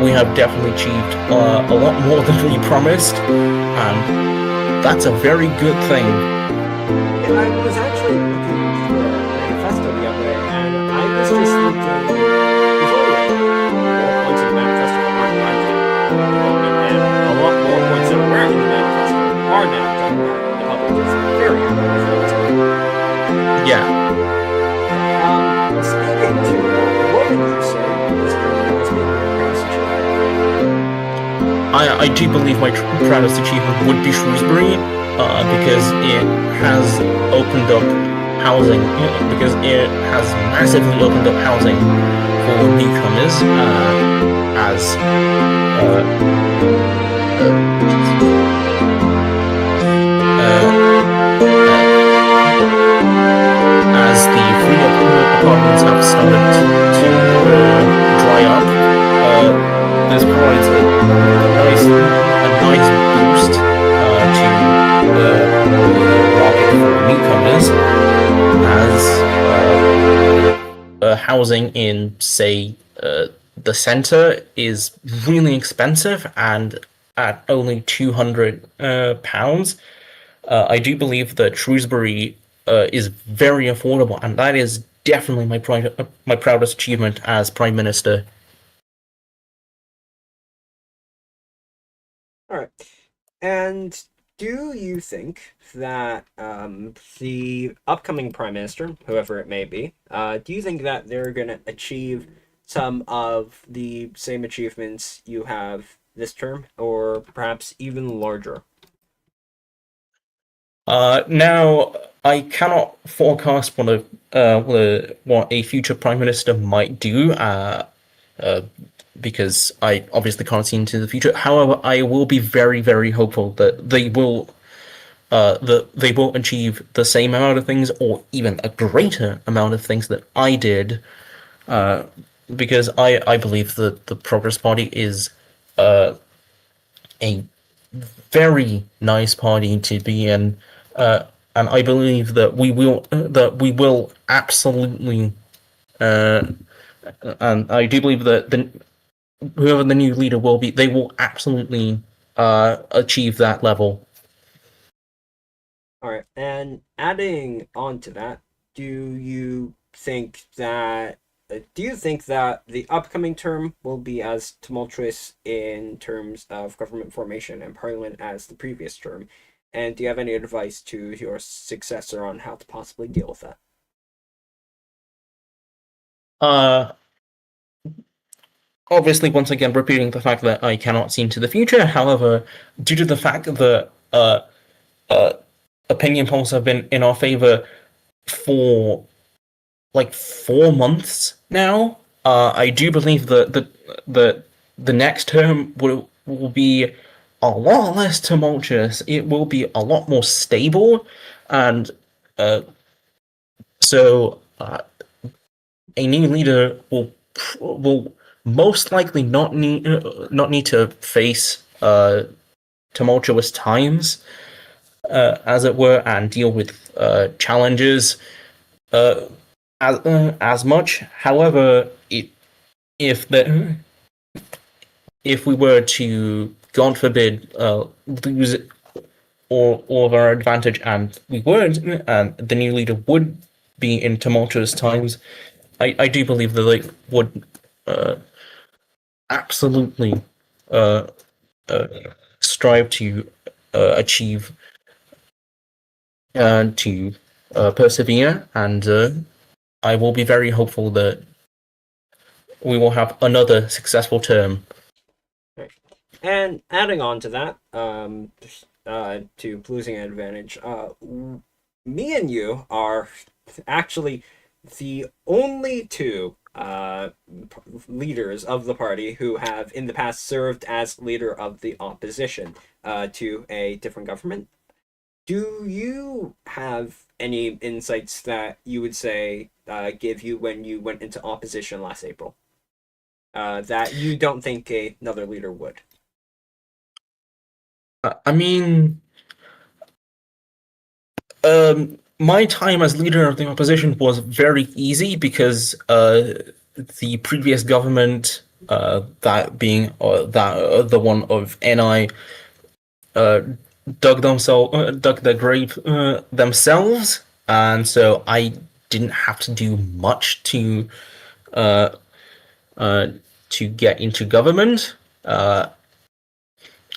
we have definitely achieved a lot more than we promised, and that's a very good thing. Yeah, I was actually looking for a manifesto the other day, and I was just thinking, there's only like 4 points in the manifesto that aren't likely at the moment, and a lot more points that were in the manifesto are now done that the public is very happy with. Yeah. Speaking to what would you say this program has been your proudest achievement? I do believe my proudest achievement would be Shrewsbury, because it has opened up housing, because it has massively opened up housing for newcomers, as the free apartments have started to dry up. This provides a nice boost to the market for newcomers, as housing in, say, the center is really expensive, and at only £200, I do believe that Shrewsbury is very affordable, and that is definitely my proudest achievement as Prime Minister. All right. And do you think that the upcoming Prime Minister, whoever it may be, do you think that they're going to achieve some of the same achievements you have this term, or perhaps even larger? Now, I cannot forecast what a future Prime Minister might do, because I obviously can't see into the future. However, I will be very, very hopeful that they will achieve the same amount of things, or even a greater amount of things that I did, because I believe that the Progress Party is a very nice party to be in, and I believe that we will absolutely, and I do believe that whoever the new leader will be, they will absolutely achieve that level. All right. And adding on to that, do you think that the upcoming term will be as tumultuous in terms of government formation and parliament as the previous term? And do you have any advice to your successor on how to possibly deal with that? Obviously, once again, repeating the fact that I cannot see into the future. However, due to the fact that opinion polls have been in our favor for like 4 months now, I do believe that the next term will be a lot less tumultuous. It will be a lot more stable, and so a new leader will most likely not need to face tumultuous times, as it were, and deal with challenges as much. However, if we were to, God forbid, lose all of our advantage, and the new leader would be in tumultuous times, I do believe that they would absolutely strive to achieve and to persevere, and I will be very hopeful that we will have another successful term. Right. And adding on to that, to losing an advantage, me and you are actually the only two leaders of the party who have in the past served as leader of the opposition to a different government. Do you have any insights that you would say give you when you went into opposition last April that you don't think another leader would? I mean, my time as leader of the opposition was very easy because the previous government, that being the one of NI, dug their grave themselves, and so I didn't have to do much to get into government.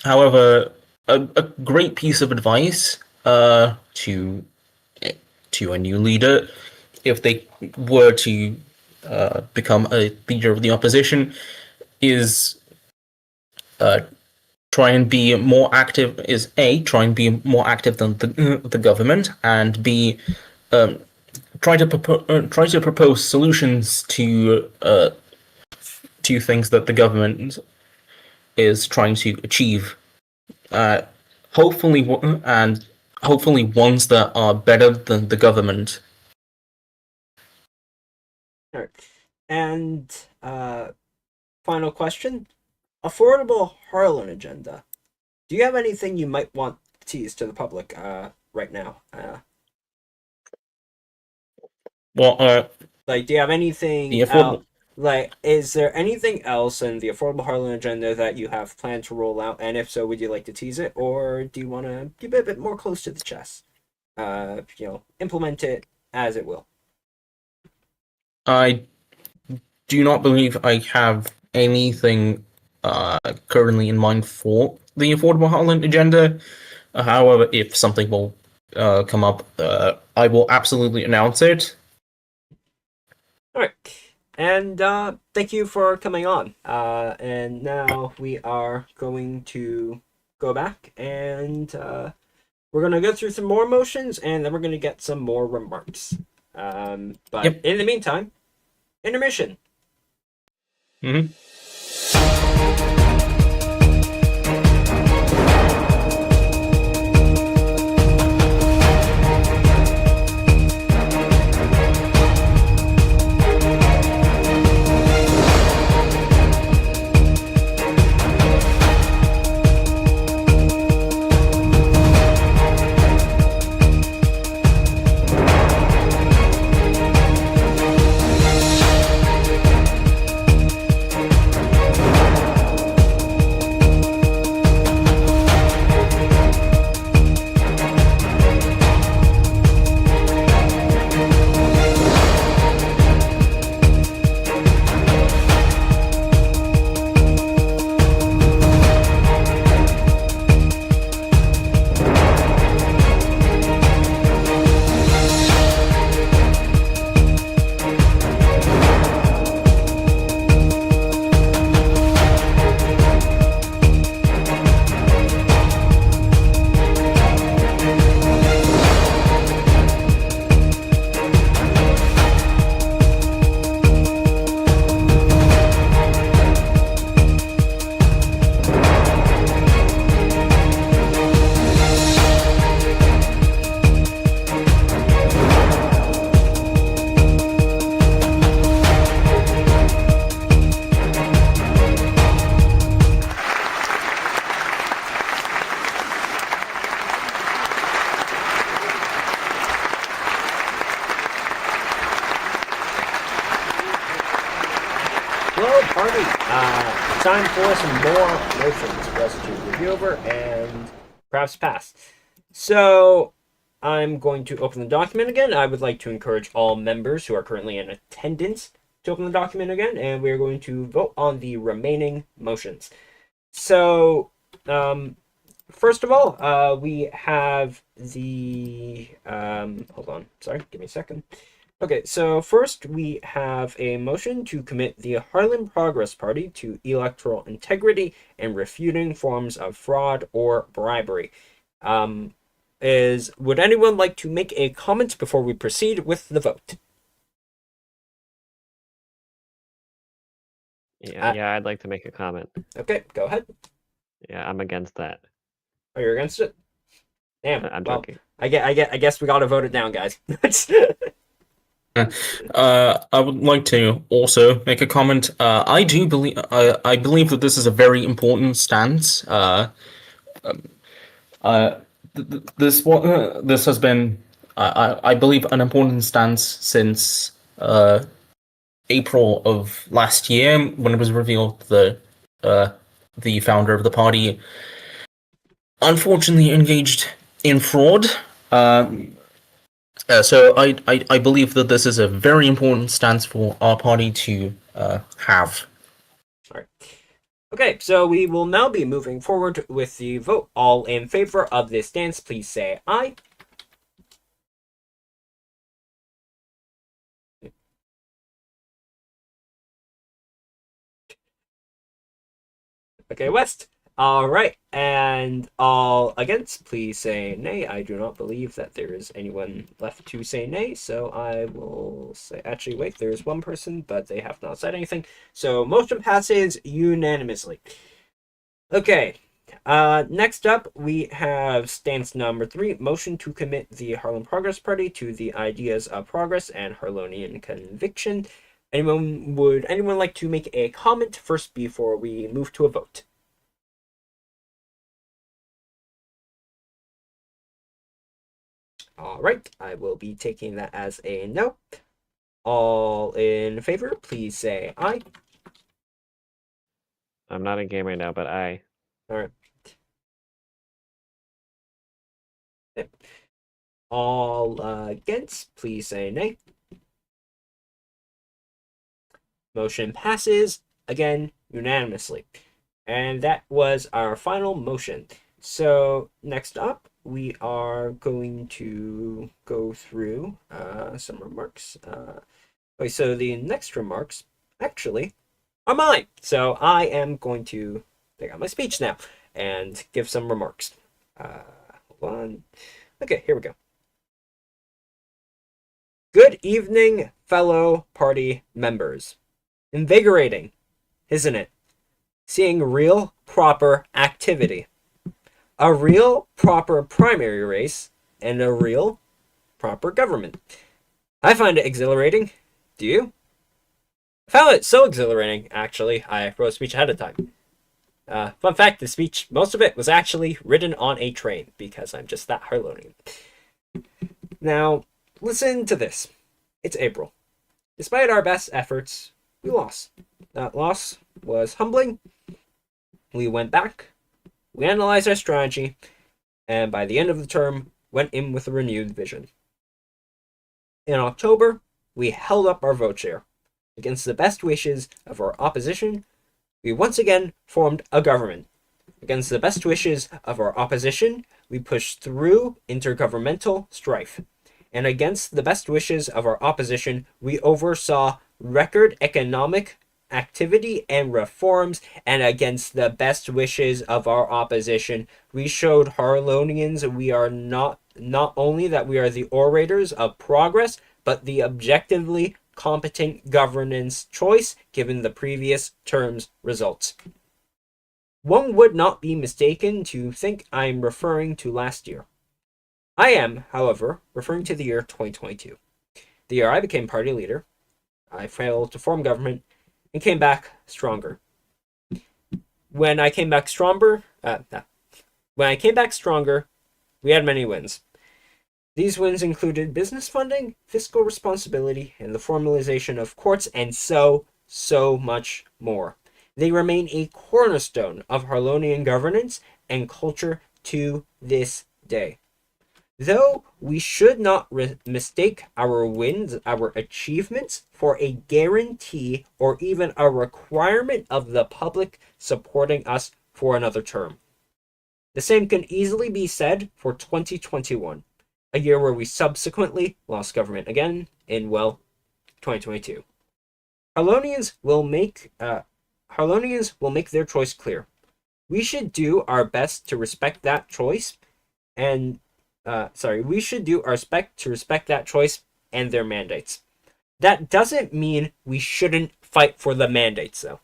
However, a great piece of advice to a new leader, if they were to become a leader of the opposition, is try and be more active. Try and be more active than the government, and B, try to propose solutions to things that the government is trying to achieve. Hopefully ones that are better than the government. All right. And final question. Affordable Harlon agenda. Do you have anything you might want to tease to the public right now? Like, do you have anything is there anything else in the Affordable Harlon agenda that you have planned to roll out? And if so, would you like to tease it, or do you want to keep it a bit more close to the chest? Implement it as it will. I do not believe I have anything currently in mind for the Affordable Harlon agenda. However, if something will come up, I will absolutely announce it. All right. And thank you for coming on. And now we are going to go back and we're going to go through some more motions and then we're going to get some more remarks. But Yep. In the meantime, intermission. Mm-hmm. Hello, party. Time for some more motions for us to review over and perhaps pass. So I'm going to open the document again. I would like to encourage all members who are currently in attendance to open the document again, and we're going to vote on the remaining motions. So, first of all, we have the hold on, sorry, give me a second. Okay, so first we have a motion to commit the Harlon Progress Party to electoral integrity and refuting forms of fraud or bribery. Would anyone like to make a comment before we proceed with the vote? Yeah, I'd like to make a comment. Okay, go ahead. Yeah, I'm against that. Oh, you're against it? Damn. I'm Well, joking. I guess we gotta vote it down, guys. I would like to also make a comment. I believe that this is a very important stance. This has been, I believe, an important stance since April of last year when it was revealed that the founder of the party unfortunately engaged in fraud. So I believe that this is a very important stance for our party to have. Alright. Okay, so we will now be moving forward with the vote. All in favor of this stance, please say aye. Okay, West. All right, and all against, please say nay. I do not believe that there is anyone left to say nay, so I will say, actually, wait, there is one person, but they have not said anything. So motion passes unanimously. Okay, next up, we have stance number 3, motion to commit the Harlon Progress Party to the ideas of progress and Harlonian conviction. Would anyone like to make a comment first before we move to a vote? All right, I will be taking that as a no. All in favor, please say aye. I'm not in game right now, but I. All right. Okay. All against, please say nay. Motion passes, again, unanimously. And that was our final motion. So next up, we are going to go through some remarks. Okay, so the next remarks actually are mine. So I am going to take out my speech now and give some remarks. Hold on. Okay, here we go. Good evening, fellow party members. Invigorating, isn't it? Seeing real, proper activity. A real, proper primary race, and a real, proper government. I find it exhilarating. Do you? I found it so exhilarating, actually. I wrote a speech ahead of time. Fun fact, the speech, most of it was actually written on a train, because I'm just that Harlonian. Now, listen to this. It's April. Despite our best efforts, we lost. That loss was humbling. We went back, we analyzed our strategy, and by the end of the term, went in with a renewed vision. In October, we held up our vote share. Against the best wishes of our opposition, we once again formed a government. Against the best wishes of our opposition, we pushed through intergovernmental strife. And against the best wishes of our opposition, we oversaw record economic activity and reforms, and against the best wishes of our opposition, we showed Harlonians we are not only that we are the orators of progress, but the objectively competent governance choice given the previous term's results. One would not be mistaken to think I am referring to last year. I am, however, referring to the year 2022, the year I became party leader. I failed to form government and came back stronger. When I came back stronger, we had many wins. These wins included business funding, fiscal responsibility, and the formalization of courts, and so much more. They remain a cornerstone of Harlonian governance and culture to this day. Though we should not mistake our wins, our achievements, for a guarantee or even a requirement of the public supporting us for another term. The same can easily be said for 2021, a year where we subsequently lost government again in, 2022. Harlonians will make their choice clear. We should do our best to respect that choice and we should do our best to respect that choice and their mandates. That doesn't mean we shouldn't fight for the mandates, though.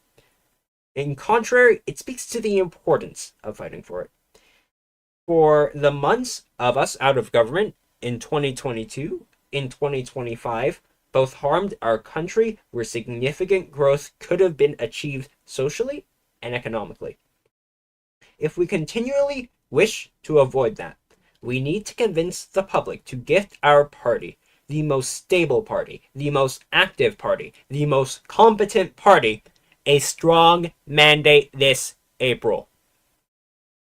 In contrary, it speaks to the importance of fighting for it. For the months of us out of government in 2022, in 2025, both harmed our country where significant growth could have been achieved socially and economically. If we continually wish to avoid that, we need to convince the public to gift our party, the most stable party, the most active party, the most competent party, a strong mandate this April.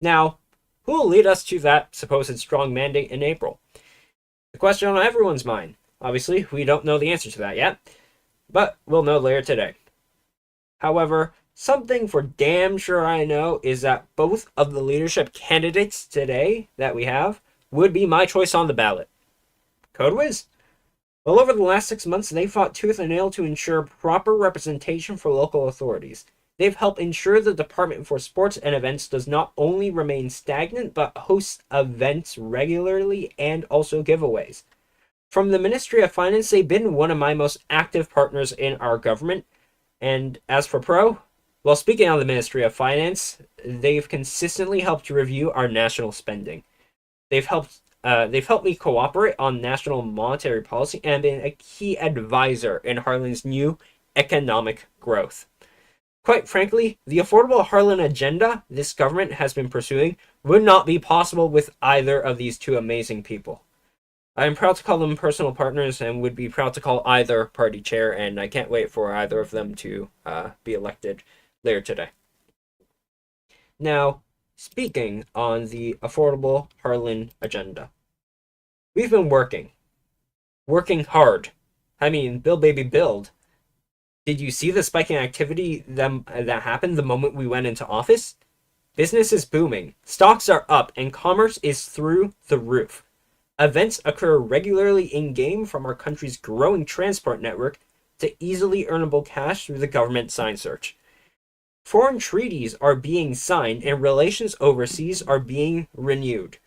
Now, who will lead us to that supposed strong mandate in April? The question on everyone's mind. Obviously, we don't know the answer to that yet, but we'll know later today. However, something for damn sure I know is that both of the leadership candidates today that we have would be my choice on the ballot. CodeWiz? Well, over the last 6 months, they fought tooth and nail to ensure proper representation for local authorities. They've helped ensure the Department for Sports and Events does not only remain stagnant, but hosts events regularly and also giveaways. From the Ministry of Finance, they've been one of my most active partners in our government. And as for Pro, well, speaking of the Ministry of Finance, they've consistently helped to review our national spending. They've helped me cooperate on national monetary policy and been a key advisor in Harlan's new economic growth. Quite frankly, the affordable Harlan agenda this government has been pursuing would not be possible with either of these two amazing people. I am proud to call them personal partners and would be proud to call either party chair, and I can't wait for either of them to be elected later today. Now, speaking on the affordable Harlan agenda, we've been working hard. I mean, build baby build. Did you see the spiking activity that happened the moment we went into office? Business is booming, stocks are up, and commerce is through the roof. Events occur regularly in-game, from our country's growing transport network to easily earnable cash through the government sign search. Foreign treaties are being signed and relations overseas are being renewed.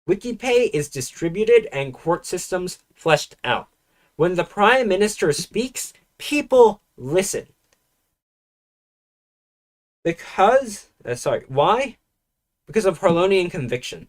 WikiPay is distributed and court systems fleshed out. When the Prime Minister speaks, people listen. Why? Because of Harlonian conviction.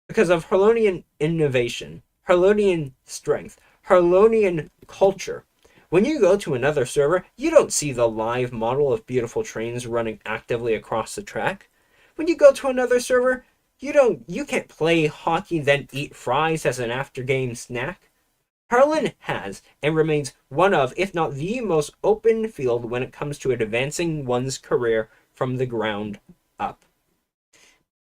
Because of Harlonian innovation, Harlonian strength, Harlonian culture. When you go to another server, you don't see the live model of beautiful trains running actively across the track. When you go to another server, you can't play hockey then eat fries as an after-game snack. Harlan has and remains one of, if not the most open field when it comes to advancing one's career from the ground up.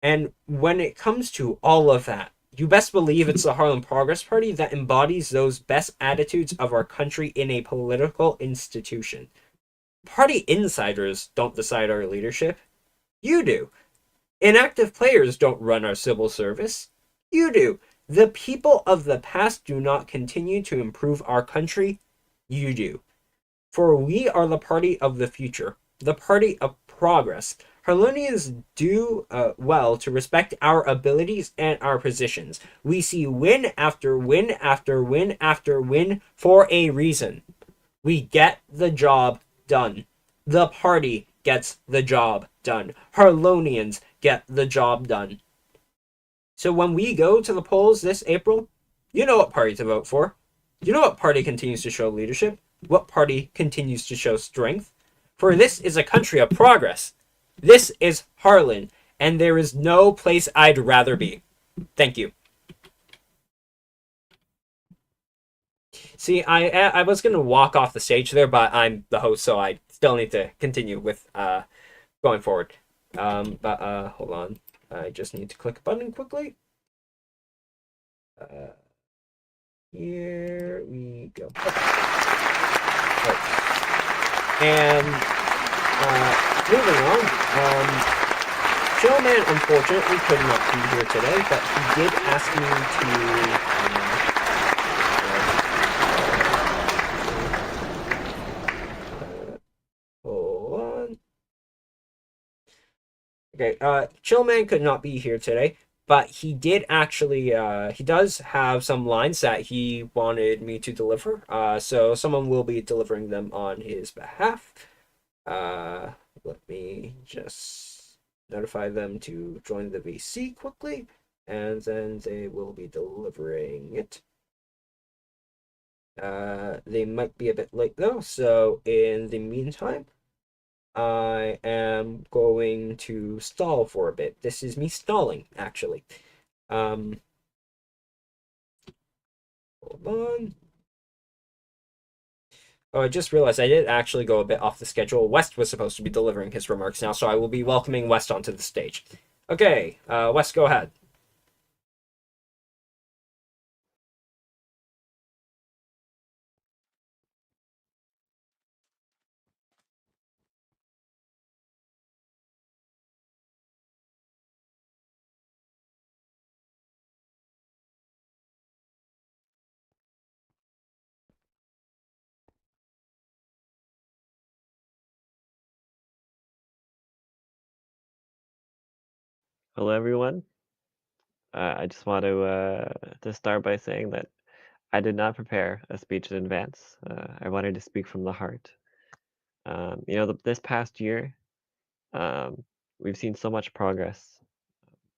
And when it comes to all of that, you best believe it's the Harlon Progress Party that embodies those best attitudes of our country in a political institution. Party insiders don't decide our leadership. You do. Inactive players don't run our civil service. You do. The people of the past do not continue to improve our country. You do. For we are the party of the future, the party of progress. Harlonians do well to respect our abilities and our positions. We see win after win after win after win for a reason. We get the job done. The party gets the job done. Harlonians get the job done. So when we go to the polls this April, you know what party to vote for. You know what party continues to show leadership. What party continues to show strength. For this is a country of progress. This is Harlan, and there is no place I'd rather be. Thank you. See, I was going to walk off the stage there, but I'm the host, so I still need to continue with going forward. But hold on. I just need to click a button quickly. Here we go. Okay. Right. And moving on, Showman unfortunately could not be here today, but he did ask me to hold on. Okay, Chillman could not be here today, but he did actually, he does have some lines that he wanted me to deliver, so someone will be delivering them on his behalf. let me just notify them to join the VC quickly, and then they will be delivering it. They might be a bit late though, so in the meantime, I am going to stall for a bit. This is me stalling, actually. Hold on. Oh, I just realized I did actually go a bit off the schedule. West was supposed to be delivering his remarks now, so I will be welcoming West onto the stage. Okay, West, go ahead. Hello, everyone. I just want to start by saying that I did not prepare a speech in advance. I wanted to speak from the heart. This past year, um, we've seen so much progress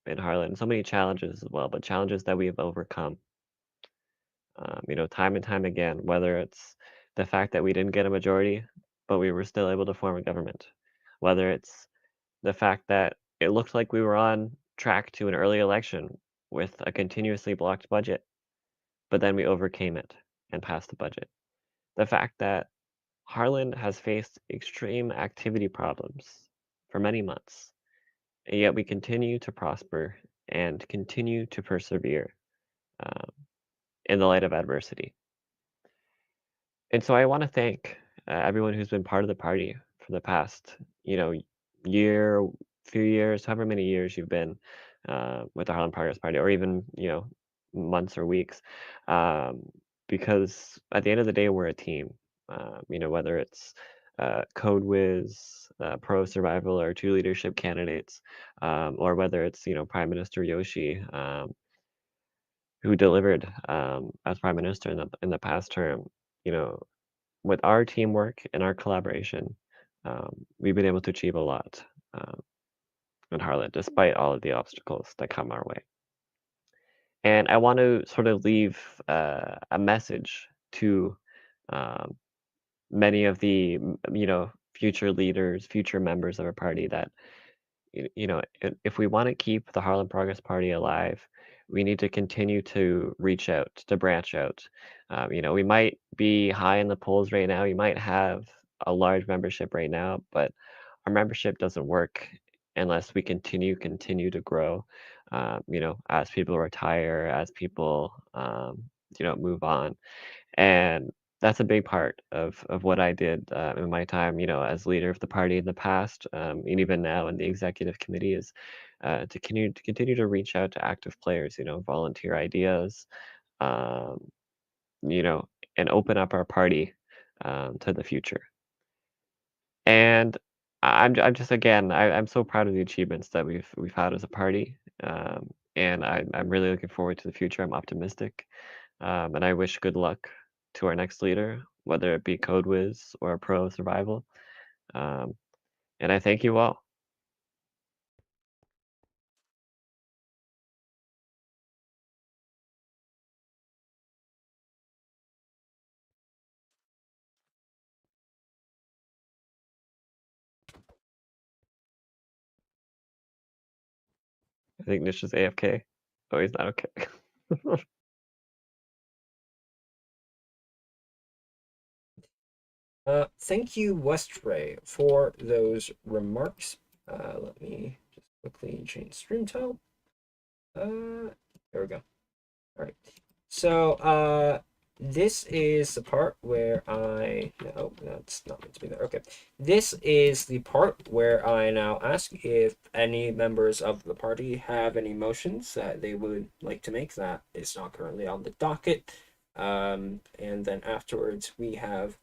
in Harlan, so many challenges as well, but challenges that we have overcome. Time and time again, whether it's the fact that we didn't get a majority, but we were still able to form a government, whether it's the fact that it looked like we were on track to an early election with a continuously blocked budget, but then we overcame it and passed the budget. The fact that Harlan has faced extreme activity problems for many months, and yet we continue to prosper and continue to persevere um, in the light of adversity. And so I want to thank everyone who's been part of the party for the past, year, few years, however many years you've been with the Harlon Progress Party, or even, months or weeks. Um, because at the end of the day, we're a team. Whether it's CodeWiz, Pro Survival, or two leadership candidates, or whether it's, Prime Minister Yoshi, who delivered as Prime Minister in the past term, with our teamwork and our collaboration, we've been able to achieve a lot in Harlan, despite all of the obstacles that come our way. And I want to sort of leave a message to um, many of the, future leaders, future members of our party that, if we want to keep the Harlem Progress Party alive, we need to continue to reach out, to branch out. We might be high in the polls right now. You might have a large membership right now, but our membership doesn't work unless we continue to grow. As people retire, as people, move on, and that's a big part of what I did in my time, as leader of the party in the past, and even now in the executive committee, is to continue to reach out to active players, volunteer ideas, um, you know, and open up our party to the future. And I'm just again I'm so proud of the achievements that we've had as a party, and I'm really looking forward to the future. I'm optimistic, and I wish good luck to our next leader, whether it be CodeWiz or Pro Survival. Um, and I thank you all. I think Nish is AFK. Oh, he's not okay. Thank you, Westray, for those remarks. Let me just quickly change stream title. There we go. All right. So, this is the part where no, that's not meant to be there. Okay. This is the part where I now ask if any members of the party have any motions that they would like to make that is not currently on the docket. And then afterwards, we have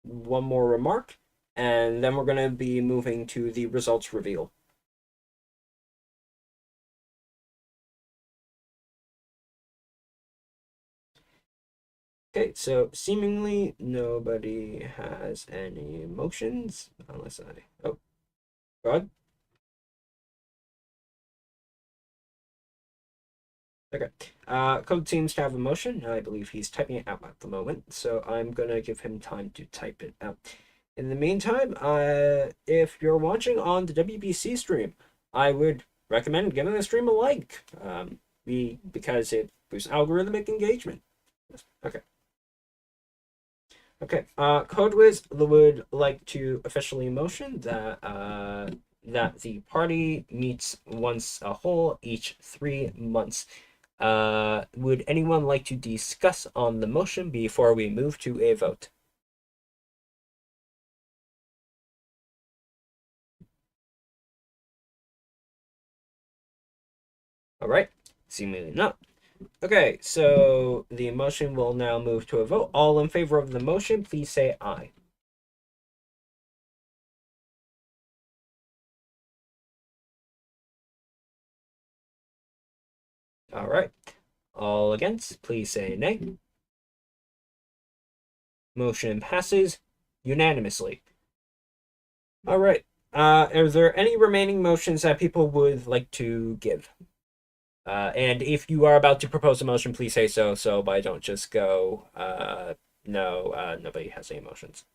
one more remark, and then we're going to be moving to the results reveal. Okay, so seemingly nobody has any motions, unless I... Oh, Go ahead. Okay. Code seems to have a motion. I believe he's typing it out at the moment, so I'm gonna give him time to type it out. In the meantime, if you're watching on the WBC stream, I would recommend giving the stream a like, because it boosts algorithmic engagement. Okay. Okay. CodeWiz would like to officially motion that that the party meets once a whole each 3 months. Would anyone like to discuss on the motion before we move to a vote? All right, seemingly not. Okay, so the motion will now move to a vote. All in favor of the motion, please say aye. All right. All against, please say nay. Motion passes unanimously. All right. Are there any remaining motions that people would like to give? And if you are about to propose a motion, please say so, but I don't just go, no, nobody has any motions.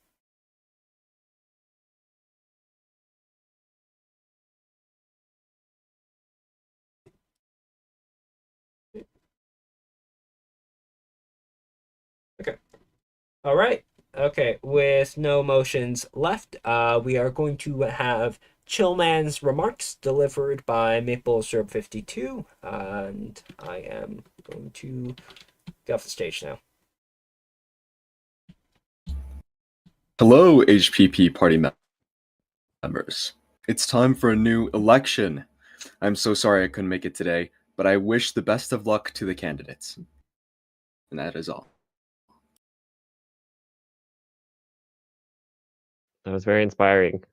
Okay. All right. Okay. With no motions left, we are going to have Chillman's remarks delivered by Maple Syrup 52, and I am going to get off the stage now. Hello, HPP party members. It's time for a new election. I'm so sorry I couldn't make it today, but I wish the best of luck to the candidates. And that is all. That was very inspiring.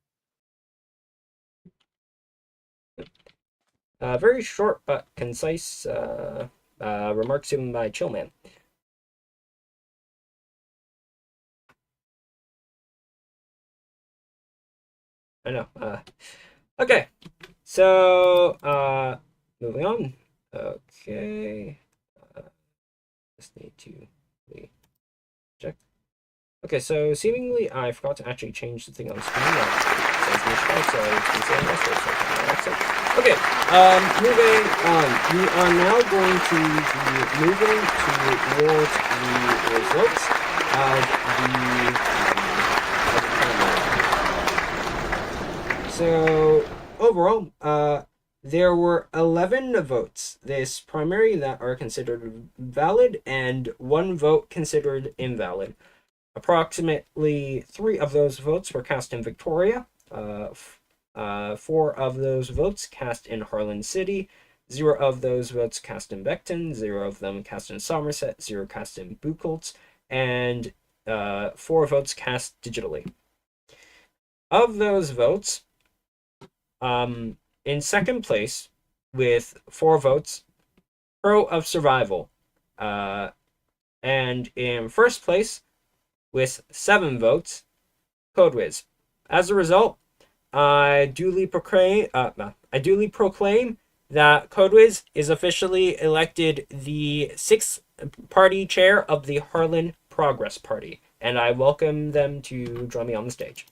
Very short but concise remarks given by Chillman. I know. Okay. So, moving on. Okay. Just need to check. Okay, so seemingly I forgot to actually change the thing on screen. Okay, moving on. We are now going to be moving towards the results of the So overall, there were 11 votes this primary that are considered valid and 1 vote considered invalid. Approximately 3 of those votes were cast in Victoria, 4 of those votes cast in Harlon City, 0 of those votes cast in Beckton, 0 of them cast in Somerset, 0 cast in Buchholz, and 4 votes cast digitally. Of those votes, in second place, with 4 votes, Pro of Survival. And in first place, with 7 votes, CodeWiz. As a result, I duly proclaim that CodeWiz is officially elected the 6th party chair of the Harlon Progress Party, and I welcome them to join me on the stage.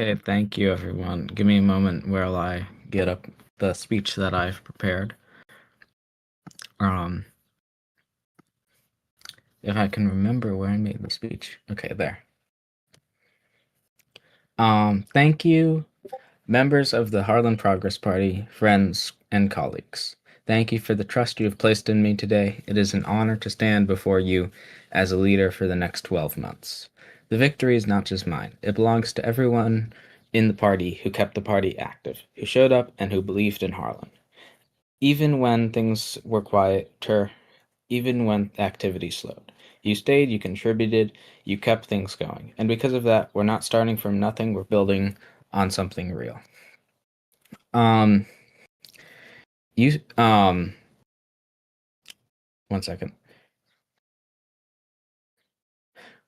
Okay, thank you, everyone. Give me a moment while I get up the speech that I've prepared. If I can remember where I made the speech. Okay, there. Thank you, members of the Harlon Progress Party, friends, and colleagues. Thank you for the trust you have placed in me today. It is an honor to stand before you as a leader for the next 12 months. The victory is not just mine. It belongs to everyone in the party who kept the party active, who showed up, and who believed in Harlon. Even when things were quieter, even when activity slowed, You stayed, you contributed, you kept things going. And because of that, we're not starting from nothing, we're building on something real. Um, you, one second.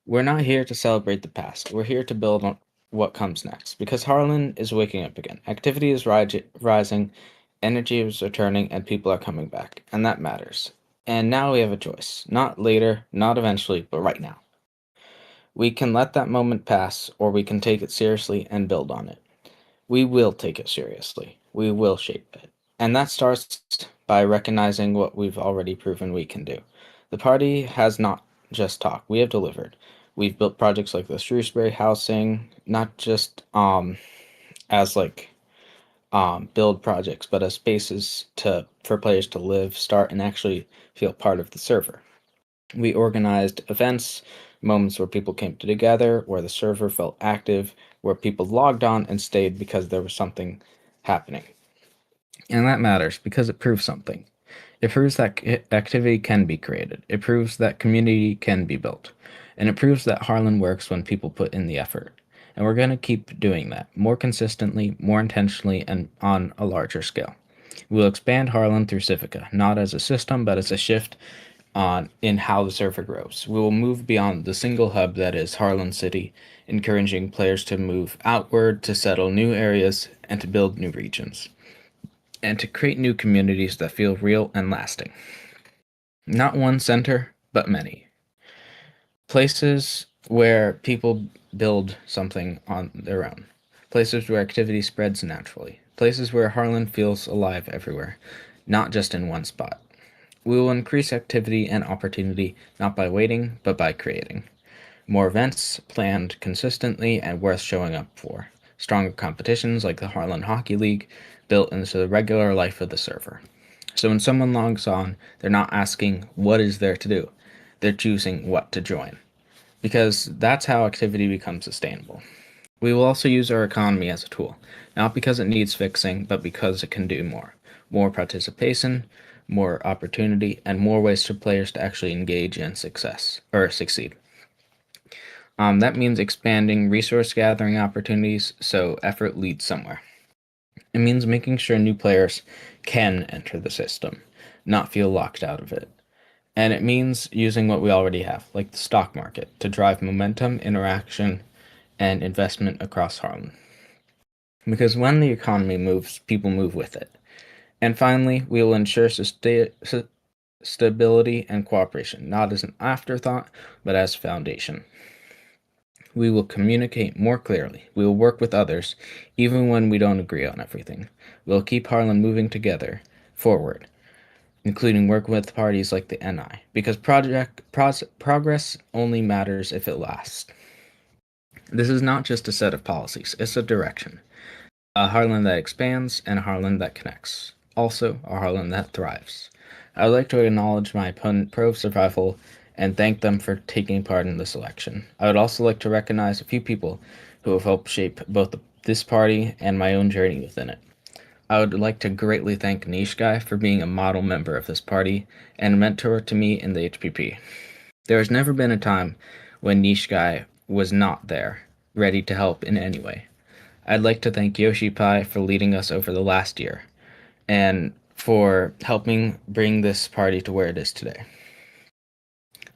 We're not here to celebrate the past. We're here to build on what comes next. Because Harlan is waking up again. Activity is rising, energy is returning, and people are coming back. And that matters. And now we have a choice. Not later, not eventually, but right now. We can let that moment pass, or we can take it seriously and build on it. We will take it seriously. We will shape it. And that starts by recognizing what we've already proven we can do. The party has not just talked, we have delivered. We've built projects like the Shrewsbury housing, not just as build projects, but as spaces for players to live, start, and actually feel part of the server. We organized events, moments where people came together, where the server felt active, where people logged on and stayed because there was something happening. And that matters because it proves something. It proves that activity can be created. It proves that community can be built. And it proves that Harlan works when people put in the effort. And we're going to keep doing that more consistently, more intentionally, and on a larger scale. We'll expand Harlan through Civica, not as a system, but as a shift in how the server grows. We will move beyond the single hub that is Harlan City, encouraging players to move outward, to settle new areas, and to build new regions, and to create new communities that feel real and lasting. Not one center, but many. Places where people build something on their own. Places where activity spreads naturally. Places where Harlan feels alive everywhere, not just in one spot. We will increase activity and opportunity not by waiting, but by creating. More events planned consistently and worth showing up for. Stronger competitions like the Harlan Hockey League built into the regular life of the server. So when someone logs on, they're not asking, what is there to do? They're choosing what to join. Because that's how activity becomes sustainable. We will also use our economy as a tool, not because it needs fixing, but because it can do more. More participation, more opportunity, and more ways for players to actually engage in succeed. That means expanding resource gathering opportunities so effort leads somewhere. It means making sure new players can enter the system, not feel locked out of it. And it means using what we already have, like the stock market, to drive momentum, interaction, and investment across Harlem. Because when the economy moves, people move with it. And finally, we will ensure stability and cooperation, not as an afterthought, but as foundation. We will communicate more clearly. We will work with others, even when we don't agree on everything. We'll keep Harlem moving together, forward, including work with parties like the NI, because progress only matters if it lasts. This is not just a set of policies, it's a direction. A Harlan that expands and a Harlan that connects. Also, a Harlan that thrives. I would like to acknowledge my opponent, Pro Survival, and thank them for taking part in this election. I would also like to recognize a few people who have helped shape both this party and my own journey within it. I would like to greatly thank NicheGuy for being a model member of this party and a mentor to me in the HPP. There has never been a time when NicheGuy was not there, ready to help in any way. I'd like to thank Yoshi Pai for leading us over the last year and for helping bring this party to where it is today.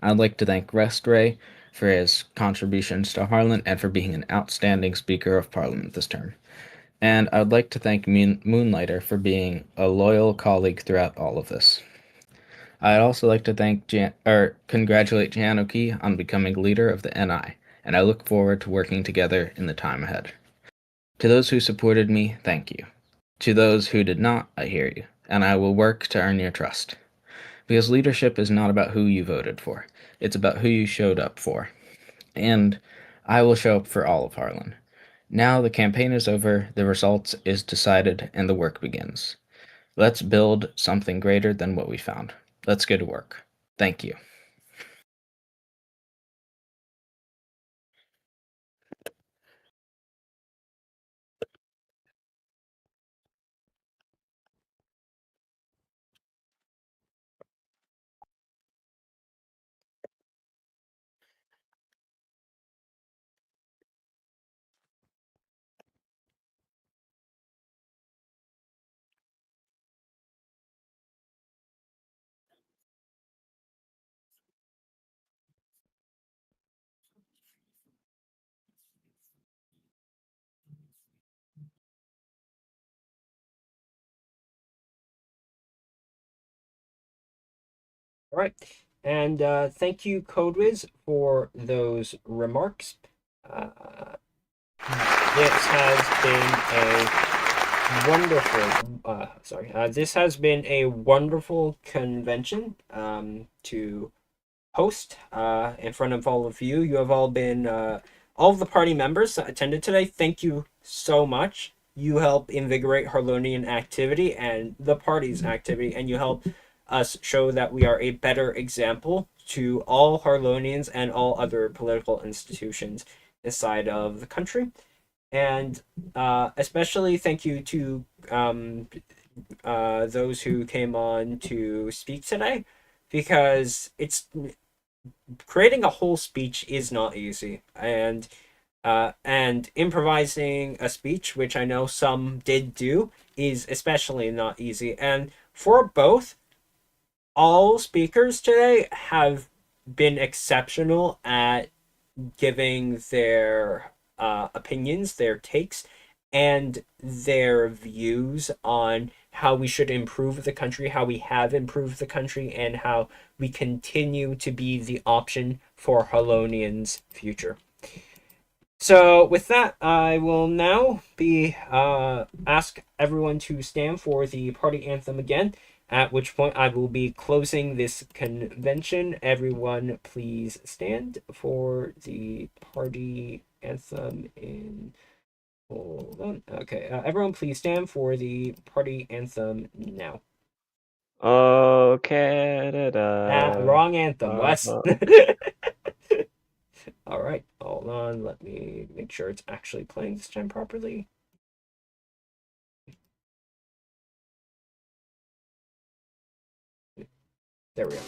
I'd like to thank Westray for his contributions to Harlan and for being an outstanding Speaker of Parliament this term. And I would like to thank Moonlighter for being a loyal colleague throughout all of this. I'd also like to congratulate Janoki on becoming leader of the NI, and I look forward to working together in the time ahead. To those who supported me, thank you. To those who did not, I hear you, and I will work to earn your trust. Because leadership is not about who you voted for, it's about who you showed up for. And I will show up for all of Harlan. Now the campaign is over, the results is decided, and the work begins. Let's build something greater than what we found. Let's go to work. Thank you. All right. And thank you, CodeWiz, for those remarks. This has been a wonderful convention to host in front of all of you. You have all been, all of the party members that attended today, thank you so much. You help invigorate Harlonian activity and the party's activity, and you help us show that we are a better example to all Harlonians and all other political institutions inside of the country. And especially thank you to those who came on to speak today, because creating a whole speech is not easy, and improvising a speech, which I know some did do, is especially not easy. And for both, all speakers today have been exceptional at giving their opinions, their takes, and their views on how we should improve the country, how we have improved the country, and how we continue to be the option for Harlonians' future. So with that, I will now be ask everyone to stand for the party anthem again, at which point I will be closing this convention. Everyone please stand for the party anthem in... Hold on. Okay, everyone please stand for the party anthem now. Oh, Canada. Wrong anthem, Wes. All right, hold on. Let me make sure it's actually playing this time properly. There we go.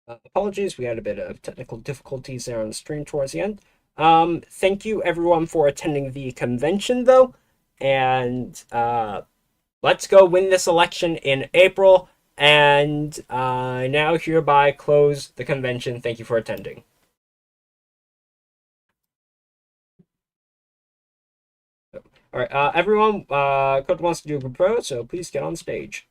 Apologies, we had a bit of technical difficulties there on the stream towards the end. Thank you everyone for attending the convention though, and let's go win this election in April, and now hereby close the convention. Thank you for attending. All right, everyone, Code wants to do a propose, so please get on stage.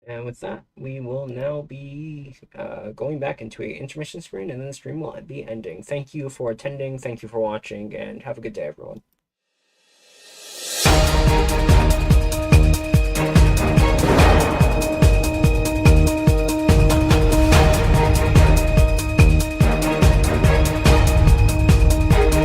And with that, we will now be going back into a intermission screen, and then the stream will be ending. Thank you for attending, thank you for watching, and have a good day, everyone.